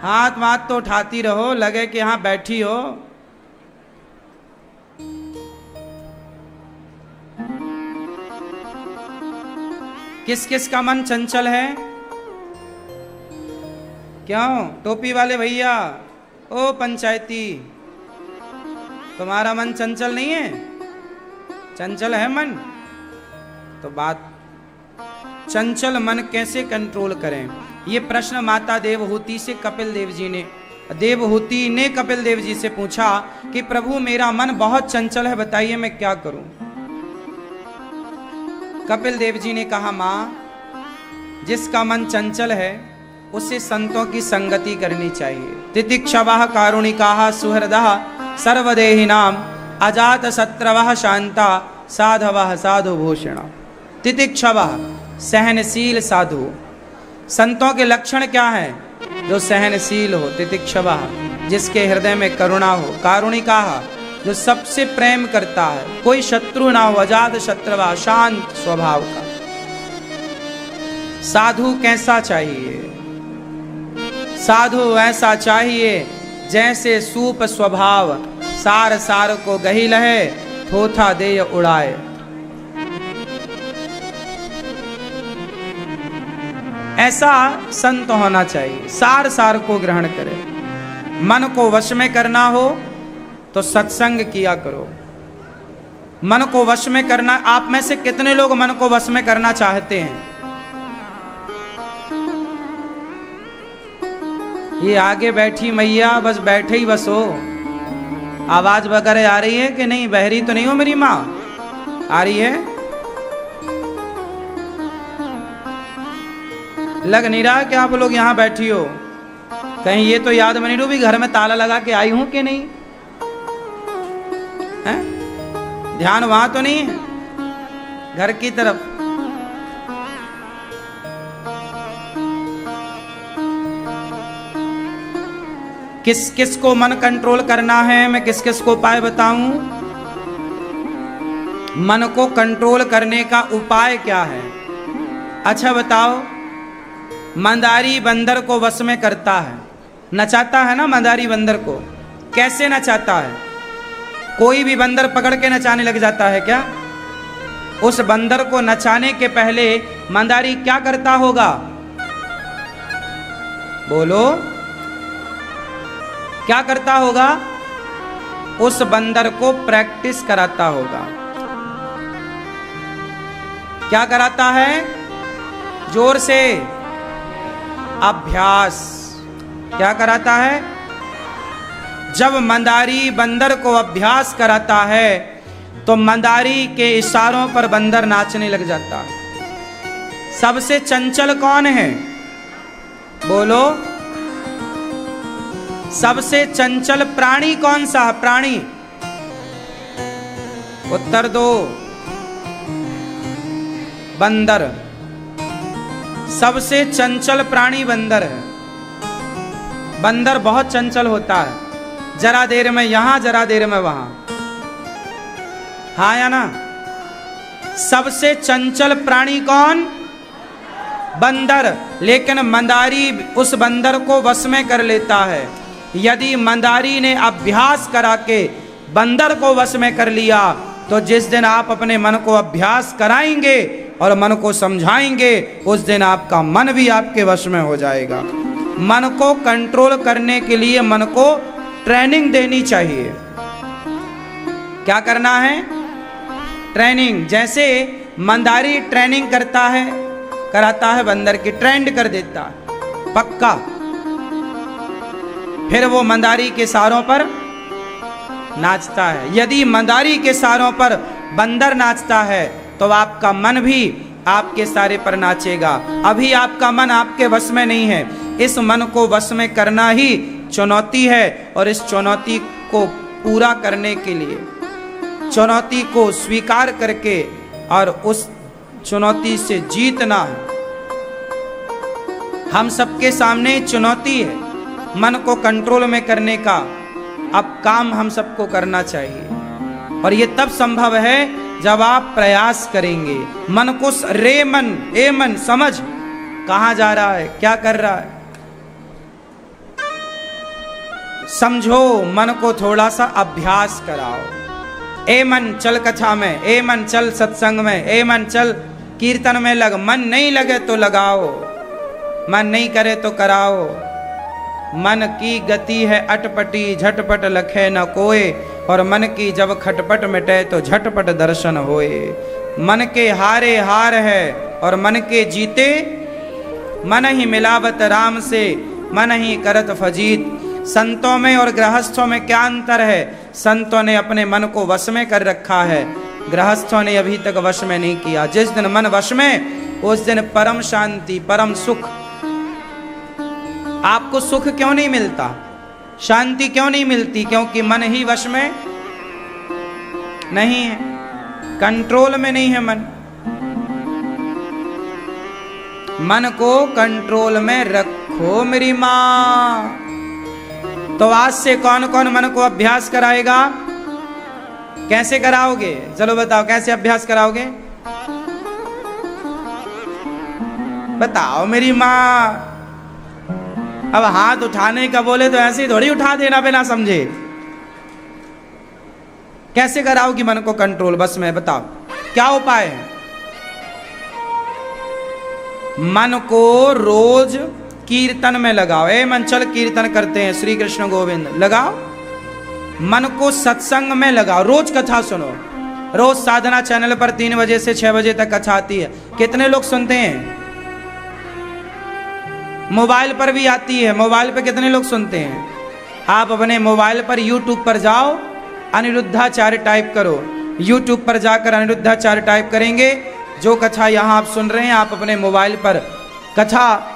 [SPEAKER 2] हाथ वाथ तो उठाती रहो, लगे कि यहां बैठी हो। किस किस का मन चंचल है? क्यों? टोपी वाले भैया, ओ पंचायती, तुम्हारा मन चंचल नहीं है? चंचल है मन? तो बात, चंचल मन कैसे कंट्रोल करें? ये प्रश्न माता देवहूति से कपिल देव जी ने, देवहूति ने कपिल देव जी से पूछा कि प्रभु मेरा मन बहुत चंचल है, बताइए मैं क्या करूं? कपिल देव जी ने कहा मां, जिसका मन चंचल है उसे संतों की संगति करनी चाहिए। तितिक्षवः कारुणिकाः सुहृदः सर्वदेहिनां अजात शत्रवः शांता साधवः साधुभूषणा। तितिक्षवः सहनशील साधु। संतों के लक्षण क्या हैं? जो सहनशील हो, तितिक्षवः जिसके हृदय में करुणा हो, कारुणिकाः जो सबसे प्रेम करता है, कोई शत्रु ना हो, अजात शत्रवा, शांत स्वभाव का। साधु कैसा चाहिए? साधु ऐसा चाहिए जैसे सूप स्वभाव, सार सार को गही लहे, थोथा दे उड़ाए। ऐसा संत होना चाहिए, सार सार को ग्रहण करे। मन को वश में करना हो तो सत्संग किया करो। मन को वश में करना, आप में से कितने लोग मन को वश में करना चाहते हैं? ये आगे बैठी मैया बस बैठे ही बस हो। आवाज वगैरह आ रही है कि नहीं? बहरी तो नहीं हो मेरी माँ? आ रही है? लग नहीं रहा कि आप लोग यहाँ बैठी हो। कहीं ये तो याद बनी भी घर में ताला लगा के आई हूं कि नहीं है? ध्यान वहां तो नहीं है, घर की तरफ। किस किस को मन कंट्रोल करना है? मैं किस किस को उपाय बताऊं? मन को कंट्रोल करने का उपाय क्या है? अच्छा बताओ। मंदारी बंदर को वश में करता है, नचाता है ना मंदारी बंदर को। कैसे नचाता है? कोई भी बंदर पकड़ के नचाने लग जाता है क्या? उस बंदर को नचाने के पहले मंदारी क्या करता होगा? बोलो। क्या करता होगा? उस बंदर को प्रैक्टिस कराता होगा। क्या कराता है? जोर से अभ्यास। क्या कराता है? जब मंदारी बंदर को अभ्यास कराता है तो मंदारी के इशारों पर बंदर नाचने लग जाता है। सबसे चंचल कौन है? बोलो। सबसे चंचल प्राणी कौन सा है? प्राणी उत्तर दो। बंदर। सबसे चंचल प्राणी बंदर है। बंदर बहुत चंचल होता है, जरा देर में यहां जरा देर में वहां। हाँ या ना? सबसे चंचल प्राणी कौन? बंदर। लेकिन मंदारी उस बंदर को वश में कर लेता है। यदि मंदारी ने अभ्यास करा के बंदर को वश में कर लिया तो जिस दिन आप अपने मन को अभ्यास कराएंगे और मन को समझाएंगे उस दिन आपका मन भी आपके वश में हो जाएगा। मन को कंट्रोल करने के लिए मन को ट्रेनिंग देनी चाहिए। क्या करना है? ट्रेनिंग। जैसे मंदारी ट्रेनिंग कराता है बंदर की, ट्रेंड कर देता है पक्का। फिर वो मंदारी के सारों पर नाचता है। यदि मंदारी के सारों पर बंदर नाचता है तो आपका मन भी आपके सारे पर नाचेगा। अभी आपका मन आपके वश में नहीं है। इस मन को वश में करना ही चुनौती है और इस चुनौती को पूरा करने के लिए, चुनौती को स्वीकार करके और उस चुनौती से जीतना है। हम सबके सामने चुनौती है मन को कंट्रोल में करने का। अब काम हम सबको करना चाहिए और ये तब संभव है जब आप प्रयास करेंगे। मन को रे मन, ए मन, समझ कहां जा रहा है, क्या कर रहा है, समझो। मन को थोड़ा सा अभ्यास कराओ। ए मन चल कथा में, ए मन चल सत्संग में, ए मन चल कीर्तन में लग। मन नहीं लगे तो लगाओ, मन नहीं करे तो कराओ। मन की गति है अटपटी, झटपट लखे न कोय, और मन की जब खटपट मिटे तो झटपट दर्शन होए। मन के हारे हार है और मन के जीते मन ही मिलावत राम से, मन ही करत फजीत। संतों में और गृहस्थों में क्या अंतर है? संतों ने अपने मन को वश में कर रखा है, गृहस्थों ने अभी तक वश में नहीं किया। जिस दिन मन वश में उस दिन परम शांति, परम सुख। आपको सुख क्यों नहीं मिलता, शांति क्यों नहीं मिलती? क्योंकि मन ही वश में नहीं है, कंट्रोल में नहीं है मन। मन को कंट्रोल में रखो मेरी मां। तो आज से कौन कौन मन को अभ्यास कराएगा? कैसे कराओगे? चलो बताओ, कैसे अभ्यास कराओगे? बताओ मेरी मां। अब हाथ उठाने का बोले तो ऐसे ही थोड़ी उठा देना बिना समझे। कैसे कराओगी मन को कंट्रोल बस में? बताओ क्या उपाय है? मन को रोज कीर्तन में लगाओ। ए मन चल कीर्तन करते हैं श्री कृष्ण गोविंद, लगाओ। मन को सत्संग में लगाओ, रोज कथा सुनो। रोज साधना चैनल पर 3 बजे से 6 बजे तक कथा आती है। कितने लोग सुनते हैं? मोबाइल पर भी आती है, मोबाइल पर कितने लोग सुनते हैं? आप अपने मोबाइल पर यूट्यूब पर जाओ, अनिरुद्धाचार्य टाइप करो। यूट्यूब पर जाकर अनिरुद्धाचार्य टाइप करेंगे, जो कथा यहाँ आप सुन रहे हैं आप अपने मोबाइल पर कथा,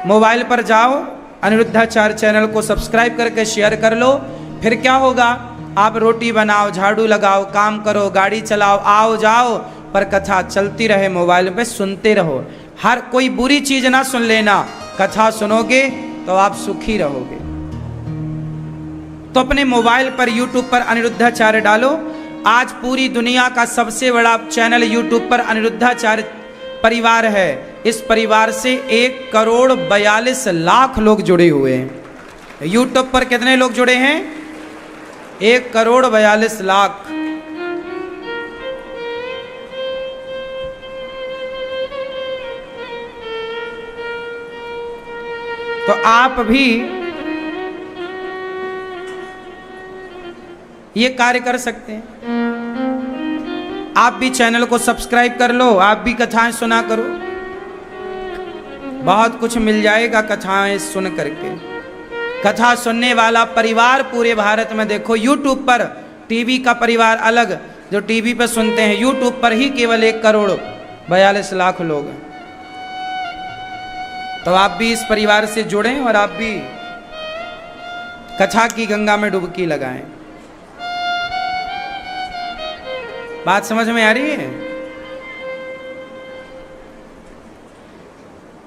[SPEAKER 2] मोबाइल पर जाओ, अनिरुद्धाचार्य चैनल को सब्सक्राइब करके शेयर कर लो। फिर क्या होगा? आप रोटी बनाओ, झाड़ू लगाओ, काम करो, गाड़ी चलाओ, आओ जाओ, पर कथा चलती रहे, मोबाइल पे सुनते रहो। हर कोई बुरी चीज ना सुन लेना, कथा सुनोगे तो आप सुखी रहोगे। तो अपने मोबाइल पर यूट्यूब पर अनिरुद्धाचार्य डालो। आज पूरी दुनिया का सबसे बड़ा चैनल यूट्यूब पर अनिरुद्धाचार्य परिवार है। इस परिवार से 1,42,00,000 लोग जुड़े हुए हैं। यूट्यूब पर कितने लोग जुड़े हैं? 1,42,00,000। तो आप भी ये कार्य कर सकते हैं। आप भी चैनल को सब्सक्राइब कर लो, आप भी कथाएं सुना करो, बहुत कुछ मिल जाएगा कथाएं सुन करके। कथा सुनने वाला परिवार पूरे भारत में देखो, यूट्यूब पर टीवी का परिवार अलग, जो टीवी पर सुनते हैं, यूट्यूब पर ही केवल 1,42,00,000 लोग हैं। तो आप भी इस परिवार से जुड़ें और आप भी कथा की गंगा में डुबकी लगाएं। बात समझ में आ रही है?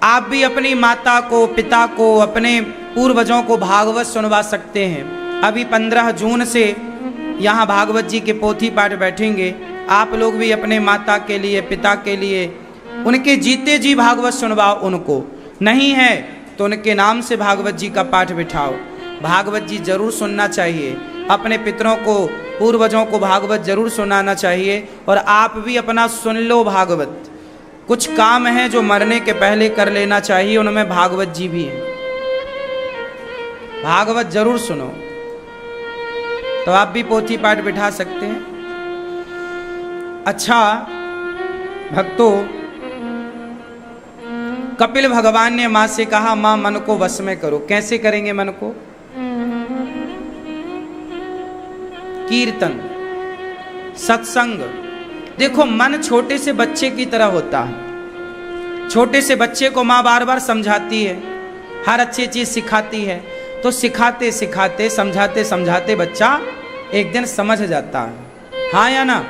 [SPEAKER 2] आप भी अपनी माता को, पिता को, अपने पूर्वजों को भागवत सुनवा सकते हैं। अभी 15 जून से यहाँ भागवत जी के पोथी पाठ बैठेंगे। आप लोग भी अपने माता के लिए, पिता के लिए, उनके जीते जी भागवत सुनवाओ। उनको नहीं है तो उनके नाम से भागवत जी का पाठ बिठाओ। भागवत जी जरूर सुनना चाहिए। अपने पितरों को, पूर्वजों को भागवत जरूर सुनाना चाहिए। और आप भी अपना सुन लो भागवत। कुछ काम है जो मरने के पहले कर लेना चाहिए, उनमें भागवत जी भी हैं। भागवत जरूर सुनो। तो आप भी पोथी पाठ बिठा सकते हैं। अच्छा भक्तों, कपिल भगवान ने मां से कहा, मां मन को वश में करो। कैसे करेंगे मन को? कीर्तन, सत्संग। देखो मन छोटे से बच्चे की तरह होता है। छोटे से बच्चे को मां बार बार समझाती है, हर अच्छी चीज सिखाती है। तो सिखाते सिखाते, समझाते समझाते बच्चा एक दिन समझ जाता है, हाँ या ना?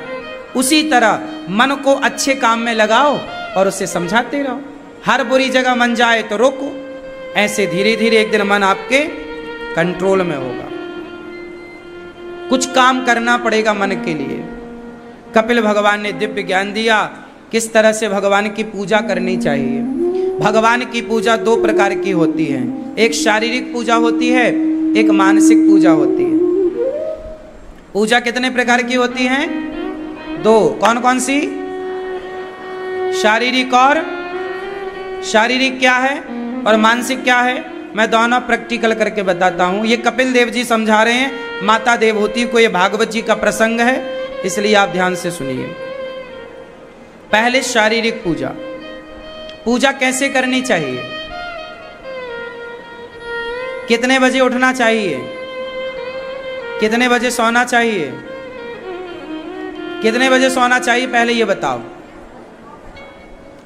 [SPEAKER 2] उसी तरह मन को अच्छे काम में लगाओ और उसे समझाते रहो। हर बुरी जगह मन जाए तो रोको। ऐसे धीरे धीरे एक दिन मन आपके कंट्रोल में होगा। कुछ काम करना पड़ेगा मन के लिए। कपिल भगवान ने दिव्य ज्ञान दिया किस तरह से भगवान की पूजा करनी चाहिए। भगवान की पूजा 2 प्रकार की होती है। एक शारीरिक पूजा होती है, एक मानसिक पूजा होती है। पूजा कितने प्रकार की होती है? 2। कौन कौन सी? शारीरिक और शारीरिक क्या है और मानसिक क्या है? मैं दोनों प्रैक्टिकल करके बताता हूं। ये कपिल देव जी समझा रहे हैं माता देवहूति को। ये भागवत जी का प्रसंग है, इसलिए आप ध्यान से सुनिए। पहले शारीरिक पूजा। पूजा कैसे करनी चाहिए? कितने बजे उठना चाहिए? कितने बजे सोना चाहिए? कितने बजे सोना चाहिए पहले ये बताओ।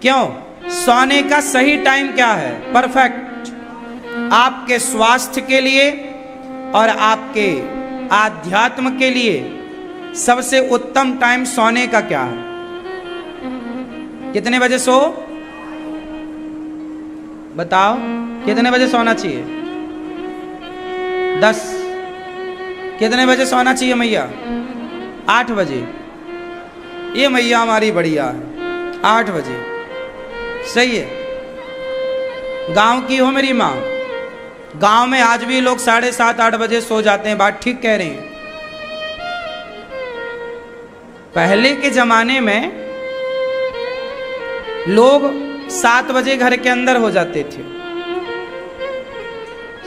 [SPEAKER 2] क्यों? सोने का सही टाइम क्या है? परफेक्ट। आपके स्वास्थ्य के लिए और आपके आध्यात्म के लिए सबसे उत्तम टाइम सोने का क्या है? कितने बजे सो? बताओ, कितने बजे सोना चाहिए? 10। कितने बजे सोना चाहिए मैया? 8 बजे। ये मैया हमारी बढ़िया है, 8 बजे सही है। गांव की हो मेरी माँ। गांव में आज भी लोग 7:30-8 बजे सो जाते हैं। बात ठीक कह रहे हैं। पहले के जमाने में लोग 7 बजे घर के अंदर हो जाते थे।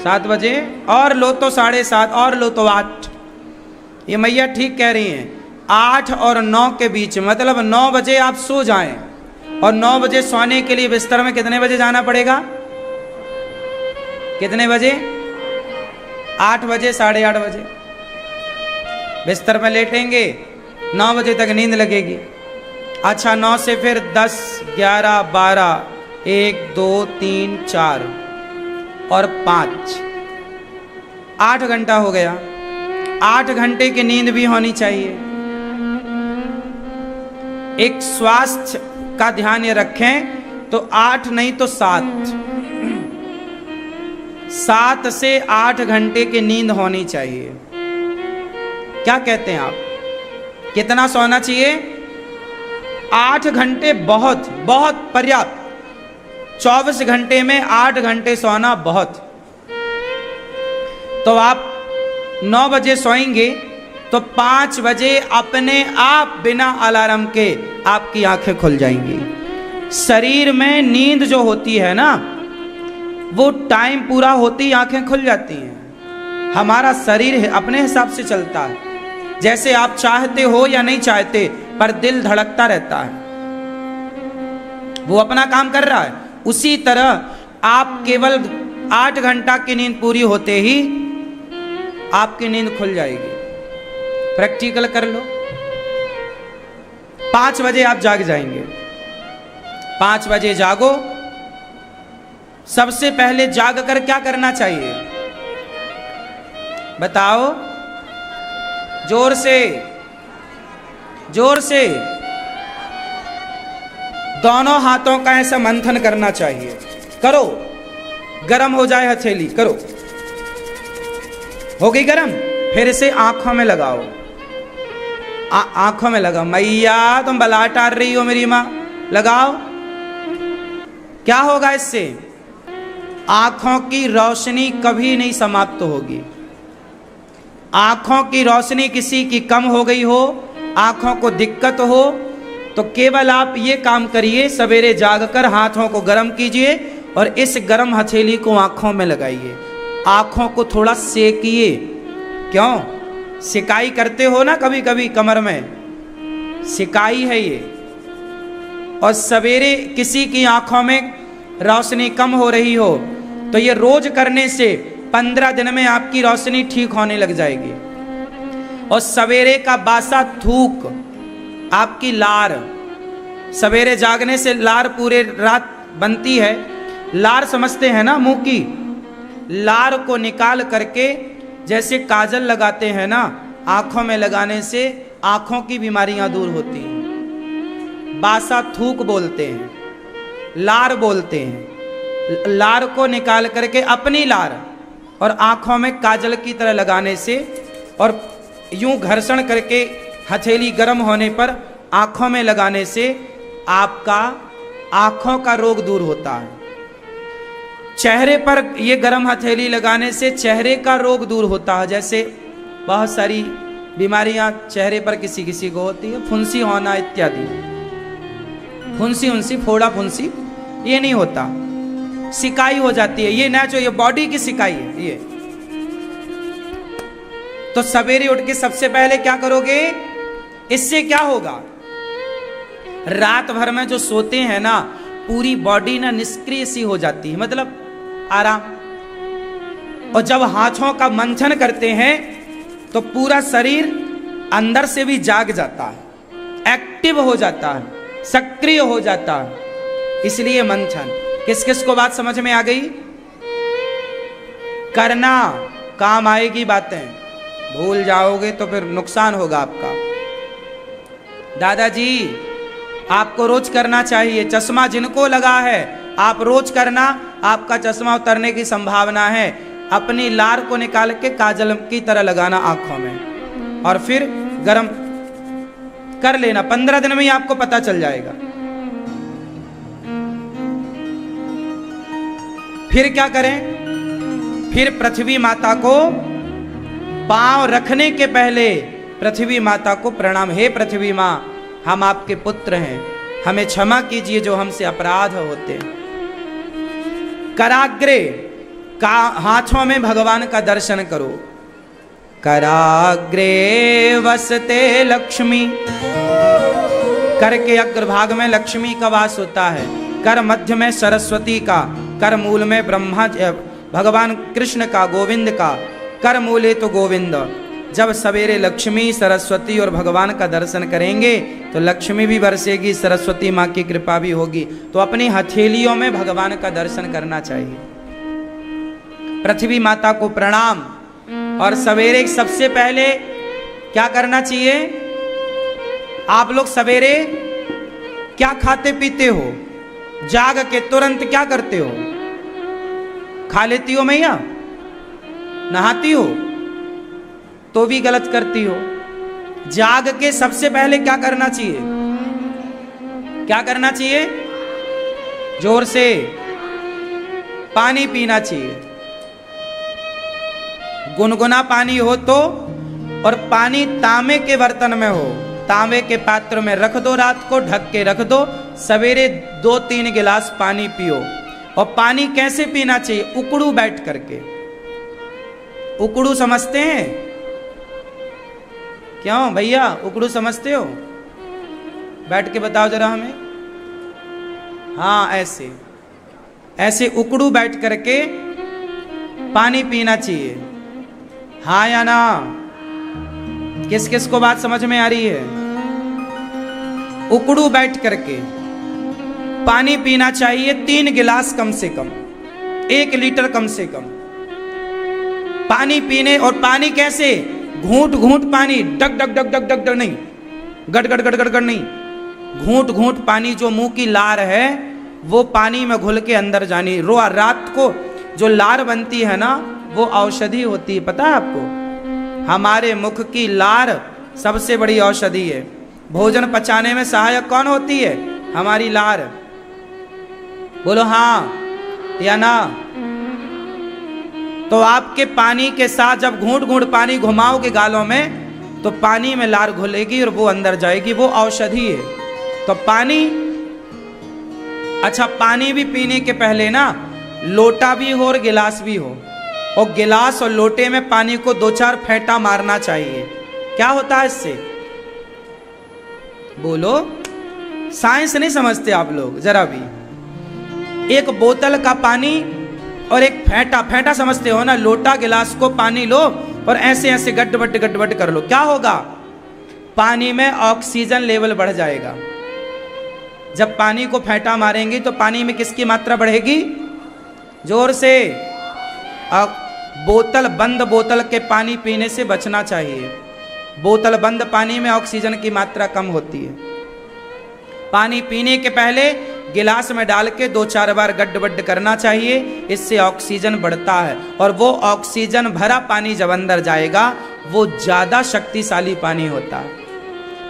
[SPEAKER 2] 7 बजे, और लो तो 7:30, और लो तो 8। ये मैया ठीक कह रही हैं। 8 और 9 के बीच, मतलब 9 बजे आप सो जाएं। और 9 बजे सोने के लिए बिस्तर में कितने बजे जाना पड़ेगा? कितने बजे? 8 बजे, 8:30 बजे बिस्तर में लेटेंगे। 9 बजे तक नींद लगेगी। अच्छा, 9 से फिर 10, 11, 12, 1, 2, 3, 4 और 5, 8 घंटा हो गया। 8 घंटे की नींद भी होनी चाहिए। एक स्वास्थ्य का ध्यान ये रखें तो 8 नहीं तो 7, 7 से 8 घंटे की नींद होनी चाहिए। क्या कहते हैं आप? कितना सोना चाहिए? 8 घंटे बहुत बहुत पर्याप्त। 24 घंटे में 8 घंटे सोना बहुत। तो आप 9 बजे सोएंगे तो 5 बजे अपने आप बिना अलार्म के आपकी आंखें खुल जाएंगी। शरीर में नींद जो होती है ना, वो टाइम पूरा होती आंखें खुल जाती हैं। हमारा शरीर अपने हिसाब से चलता है। जैसे आप चाहते हो या नहीं चाहते, पर दिल धड़कता रहता है, वो अपना काम कर रहा है। उसी तरह आप केवल 8 घंटा की नींद पूरी होते ही आपकी नींद खुल जाएगी। प्रैक्टिकल कर लो। 5 बजे आप जाग जाएंगे। 5 बजे जागो। सबसे पहले जाग कर क्या करना चाहिए बताओ? जोर से, जोर से। दोनों हाथों का ऐसा मंथन करना चाहिए। करो, गरम हो जाए हथेली, करो। हो गई गरम? फिर इसे आंखों में लगाओ। आंखों में लगाओ। मैया तुम बला टार रही हो मेरी मां, लगाओ। क्या होगा इससे? आंखों की रोशनी कभी नहीं समाप्त होगी। आंखों की रोशनी किसी की कम हो गई हो, आंखों को दिक्कत हो, तो केवल आप ये काम करिए, सवेरे जागकर हाथों को गर्म कीजिए और इस गर्म हथेली को आंखों में लगाइए। आंखों को थोड़ा सेकिए। क्यों? सिकाई करते हो ना कभी कभी कमर में, सिकाई है ये। और सवेरे किसी की आंखों में रोशनी कम हो रही हो तो ये रोज करने से 15 दिन में आपकी रोशनी ठीक होने लग जाएगी। और सवेरे का बासा थूक, आपकी लार, सवेरे जागने से लार पूरे रात बनती है। लार समझते हैं ना, मुंह की लार को निकाल करके जैसे काजल लगाते हैं ना, आंखों में लगाने से आंखों की बीमारियां दूर होती हैं। बासा थूक बोलते हैं, लार बोलते हैं। लार को निकाल करके अपनी लार और आंखों में काजल की तरह लगाने से और यूं घर्षण करके हथेली गर्म होने पर आंखों में लगाने से आपका आंखों का रोग दूर होता है। चेहरे पर ये गर्म हथेली लगाने से चेहरे का रोग दूर होता है। जैसे बहुत सारी बीमारियां चेहरे पर किसी किसी को होती है, फुंसी होना इत्यादि। फुंसी उनसी फोड़ा फुंसी ये नहीं होता, सिकाई हो जाती है। ये नेचुरल, ये बॉडी की सिकाई है ये। तो सवेरे उठ के सबसे पहले क्या करोगे? इससे क्या होगा? रात भर में जो सोते हैं ना, पूरी बॉडी ना निष्क्रिय सी हो जाती है, मतलब आराम। और जब हाथों का मंथन करते हैं तो पूरा शरीर अंदर से भी जाग जाता है, एक्टिव हो जाता है, सक्रिय हो जाता है। इसलिए मंथन। किस किस को बात समझ में आ गई? करना, काम आएगी बातें। भूल जाओगे तो फिर नुकसान होगा आपका। दादाजी आपको रोज करना चाहिए। चश्मा जिनको लगा है आप रोज करना, आपका चश्मा उतरने की संभावना है। अपनी लार को निकाल के काजल की तरह लगाना आंखों में और फिर गरम कर लेना। 15 दिन में ही आपको पता चल जाएगा। फिर क्या करें? फिर पृथ्वी माता को पांव रखने के पहले पृथ्वी माता को प्रणाम। हे पृथ्वी मां, हम आपके पुत्र हैं, हमें क्षमा कीजिए जो हमसे अपराध होते हैं। कराग्रे का हाथों में भगवान का दर्शन करो। कराग्रे वसते लक्ष्मी, कर के अग्रभाग में लक्ष्मी का वास होता है। कर मध्य में सरस्वती का, कर मूल में ब्रह्मा भगवान कृष्ण का, गोविंद का। कर मूले तो गोविंद। जब सवेरे लक्ष्मी, सरस्वती और भगवान का दर्शन करेंगे तो लक्ष्मी भी बरसेगी, सरस्वती माँ की कृपा भी होगी। तो अपनी हथेलियों में भगवान का दर्शन करना चाहिए। पृथ्वी माता को प्रणाम। और सवेरे सबसे पहले क्या करना चाहिए? आप लोग सवेरे क्या खाते पीते हो? जाग के तुरंत क्या करते हो? खा लेती हो मैया? नहाती हो? तो भी गलत करती हो। जाग के सबसे पहले क्या करना चाहिए? क्या करना चाहिए? जोर से पानी पीना चाहिए। गुनगुना पानी हो तो, और पानी तांबे के बर्तन में हो, तांबे के पात्र में रख दो, रात को ढक के रख दो। सवेरे 2-3 गिलास पानी पियो। और पानी कैसे पीना चाहिए? उकड़ू बैठ करके। उकड़ू समझते हैं? क्यों भैया, उकड़ू समझते हो? बैठ के बताओ जरा हमें। हाँ, ऐसे ऐसे उकड़ू बैठ करके पानी पीना चाहिए। हाँ या ना? किस किस को बात समझ में आ रही है? उकड़ू बैठ करके पानी पीना चाहिए, 3 गिलास कम से कम, 1 लीटर कम से कम पानी पीने। और पानी कैसे? घूंट घूंट पानी, डग डग डग डग डग डग नहीं, गड़ गड़ गड़ गड़ गड़ नहीं, घूंट घूंट पानी। जो मुंह की लार है वो पानी में घुल के अंदर जानी। रात को जो लार बनती है ना, वो औषधि होती है, पता है आपको? हमारे मुख की लार सबसे बड़ी औषधि है। भोजन पचाने में सहायक कौन होती है? हमारी लार। बोलो हाँ या ना? तो आपके पानी के साथ जब घूंट घूंट पानी घुमाओगे गालों में, तो पानी में लार घुलेगी और वो अंदर जाएगी, वो औषधि है। तो पानी, अच्छा पानी भी पीने के पहले ना लोटा भी हो और गिलास भी हो, और गिलास और लोटे में पानी को 2-4 फेंटा मारना चाहिए। क्या होता है इससे? बोलो, साइंस नहीं समझते आप लोग जरा भी। एक बोतल का पानी और एक फेंटा, फेंटा समझते हो ना? लोटा गिलास को पानी लो और ऐसे ऐसे गट कर लो। क्या होगा? पानी में ऑक्सीजन लेवल बढ़ जाएगा। जब पानी को फेंटा मारेंगे तो पानी में किसकी मात्रा बढ़ेगी? जोर से। अब बोतल बंद, बोतल के पानी पीने से बचना चाहिए। बोतल बंद पानी में ऑक्सीजन की मात्रा कम होती है। पानी पीने के पहले गिलास में डाल के 2-4 बार गड्ढ करना चाहिए, इससे ऑक्सीजन बढ़ता है। और वो ऑक्सीजन भरा पानी जब अंदर जाएगा, वो ज्यादा शक्तिशाली पानी होता है।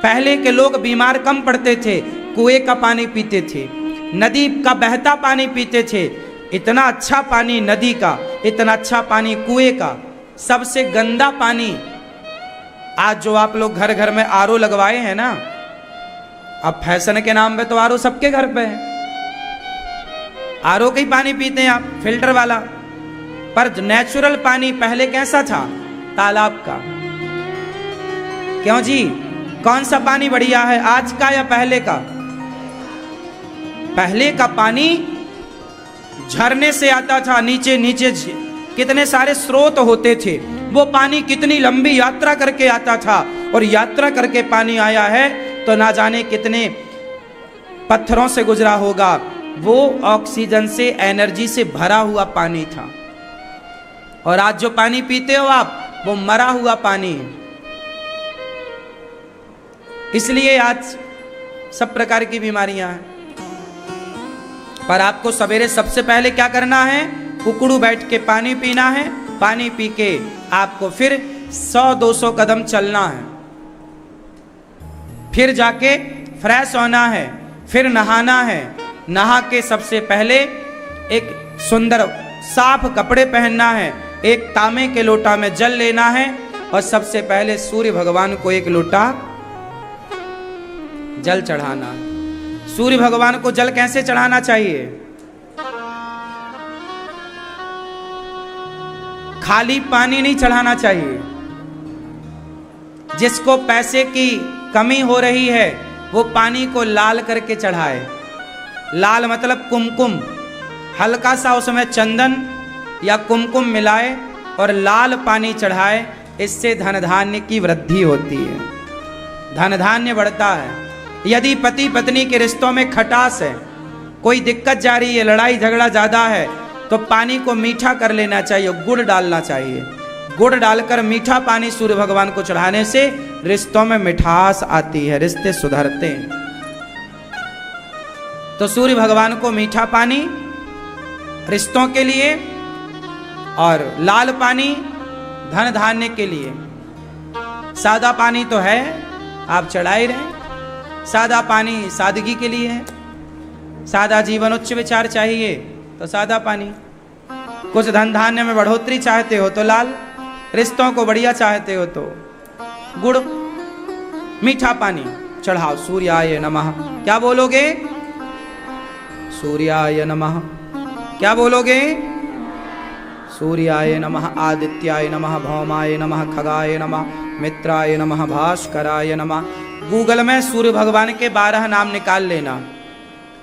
[SPEAKER 2] पहले के लोग बीमार कम पड़ते थे, कुएं का पानी पीते थे, नदी का बहता पानी पीते थे। इतना अच्छा पानी नदी का, इतना अच्छा पानी कुएं का। सबसे गंदा पानी, आज जो आप लोग घर घर में आरओ लगवाए हैं ना, अब फैशन के नाम पे तो आरओ सबके घर पे है, आरओ का ही पानी पीते हैं आप, फिल्टर वाला। पर नेचुरल पानी पहले कैसा था? तालाब का। क्यों जी? कौन सा पानी बढ़िया है, आज का या पहले का? पहले का पानी झरने से आता था, नीचे नीचे कितने सारे स्रोत होते थे। वो पानी कितनी लंबी यात्रा करके आता था, और यात्रा करके पानी आया है तो ना जाने कितने पत्थरों से गुजरा होगा। वो ऑक्सीजन से, एनर्जी से भरा हुआ पानी था। और आज जो पानी पीते हो आप, वो मरा हुआ पानी है। इसलिए आज सब प्रकार की बीमारियां हैं। पर आपको सवेरे सबसे पहले क्या करना है? उकड़ू बैठ के पानी पीना है। पानी पी के आपको फिर 100-200 कदम चलना है, फिर जाके फ्रेश होना है, फिर नहाना है। नहा के सबसे पहले एक सुंदर साफ कपड़े पहनना है, एक तांबे के लोटा में जल लेना है, और सबसे पहले सूर्य भगवान को 1 लोटा जल चढ़ाना है। सूर्य भगवान को जल कैसे चढ़ाना चाहिए? खाली पानी नहीं चढ़ाना चाहिए। जिसको पैसे की कमी हो रही है, वो पानी को लाल करके चढ़ाए। लाल मतलब कुमकुम, हल्का सा उसमें चंदन या कुमकुम मिलाए और लाल पानी चढ़ाए। इससे धन धान्य की वृद्धि होती है, धन धान्य बढ़ता है। यदि पति पत्नी के रिश्तों में खटास है, कोई दिक्कत जा रही है, लड़ाई झगड़ा ज्यादा है, तो पानी को मीठा कर लेना चाहिए, गुड़ डालना चाहिए। गुड़ डालकर मीठा पानी सूर्य भगवान को चढ़ाने से रिश्तों में मिठास आती है, रिश्ते सुधरते हैं। तो सूर्य भगवान को मीठा पानी रिश्तों के लिए, और लाल पानी धन धान्य के लिए। सादा पानी तो है, आप चढ़ा ही रहे। सादा पानी सादगी के लिए है। सादा जीवन, उच्च विचार चाहिए तो सादा पानी। कुछ धन धान्य में बढ़ोतरी चाहते हो तो लाल, रिश्तों को बढ़िया चाहते हो तो गुड़ मीठा पानी चढ़ाओ। सूर्याय नमः। क्या बोलोगे? सूर्याय नमः। क्या बोलोगे? सूर्याय नमः, आदित्याय नमः, भौमाय नमः, खगाय नमः, मित्राय नमः, भास्कराय नमः। गूगल में सूर्य भगवान के 12 नाम निकाल लेना,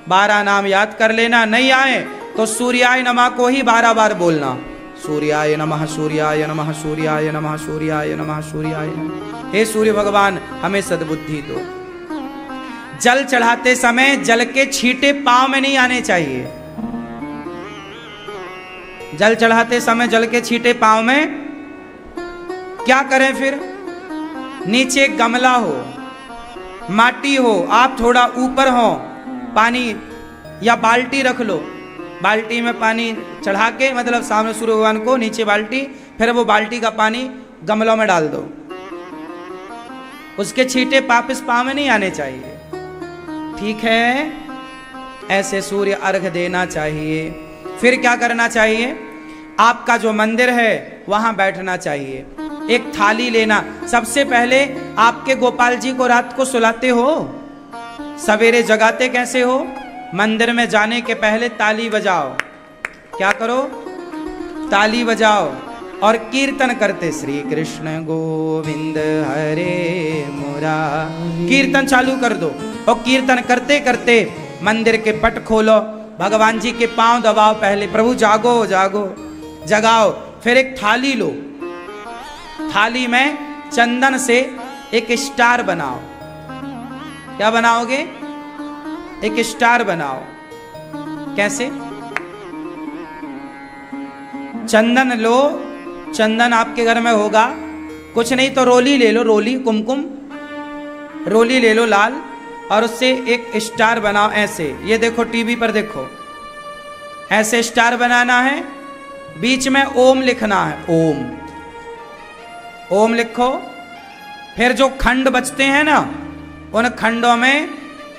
[SPEAKER 2] 12 नाम याद कर लेना। नहीं आए तो सूर्याय नमः को ही 12 बार बोलना। सूर्याय नमः, सूर्याय नमः, सूर्याय नमः, सूर्याय नमः, सूर्याय नमः। हे सूर्य भगवान हमें सद्बुद्धि दो। जल चढ़ाते समय जल के छींटे पांव में नहीं आने चाहिए। जल चढ़ाते समय जल के छींटे पांव में, क्या करें फिर? नीचे गमला हो, माटी हो, आप थोड़ा ऊपर हो, पानी या बाल्टी रख लो, बाल्टी में पानी चढ़ा के, मतलब सामने सूर्य भगवान को, नीचे बाल्टी, फिर वो बाल्टी का पानी गमलों में डाल दो। उसके छींटे वापिस पांव में नहीं आने चाहिए। ठीक है, ऐसे सूर्य अर्घ देना चाहिए। फिर क्या करना चाहिए? आपका जो मंदिर है वहां बैठना चाहिए। एक थाली लेना। सबसे पहले आपके गोपाल जी को रात को सुलाते हो, सवेरे जगाते कैसे हो? मंदिर में जाने के पहले ताली बजाओ। क्या करो? ताली बजाओ और कीर्तन करते, श्री कृष्ण गोविंद हरे मुरारी। कीर्तन चालू कर दो और कीर्तन करते करते मंदिर के पट खोलो, भगवान जी के पांव दबाओ पहले, प्रभु जागो जागो, जगाओ। फिर एक थाली लो, थाली में चंदन से एक स्टार बनाओ। क्या बनाओगे? एक स्टार बनाओ। कैसे? चंदन लो, चंदन आपके घर में होगा, कुछ नहीं तो रोली ले लो, रोली, कुमकुम रोली ले लो लाल, और उससे एक स्टार बनाओ ऐसे। ये देखो टीवी पर देखो, ऐसे स्टार बनाना है। बीच में ओम लिखना है, ओम, ओम लिखो। फिर जो खंड बचते हैं ना, उन खंडों में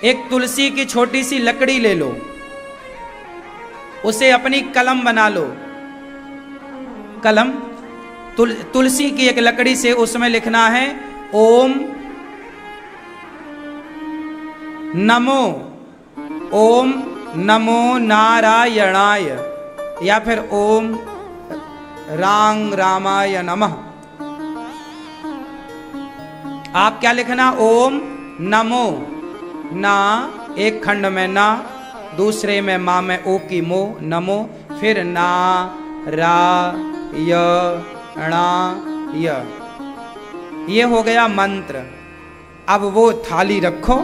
[SPEAKER 2] एक तुलसी की छोटी सी लकड़ी ले लो, उसे अपनी कलम बना लो। कलम, तुलसी की एक लकड़ी से उसमें लिखना है ओम नमो, ओम नमो नारायणाय, या फिर ओम रांग रामाय नमः। आप क्या लिखना? ओम नमो, ना एक खंड में ना, दूसरे में माँ में ओ की मो, नमो, फिर ना रा य णा य। ये हो गया मंत्र। अब वो थाली रखो,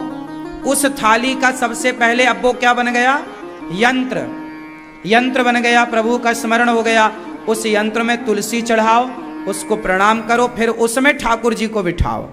[SPEAKER 2] उस थाली का सबसे पहले अब वो क्या बन गया? यंत्र, यंत्र बन गया, प्रभु का स्मरण हो गया। उस यंत्र में तुलसी चढ़ाओ, उसको प्रणाम करो, फिर उसमें ठाकुर जी को बिठाओ।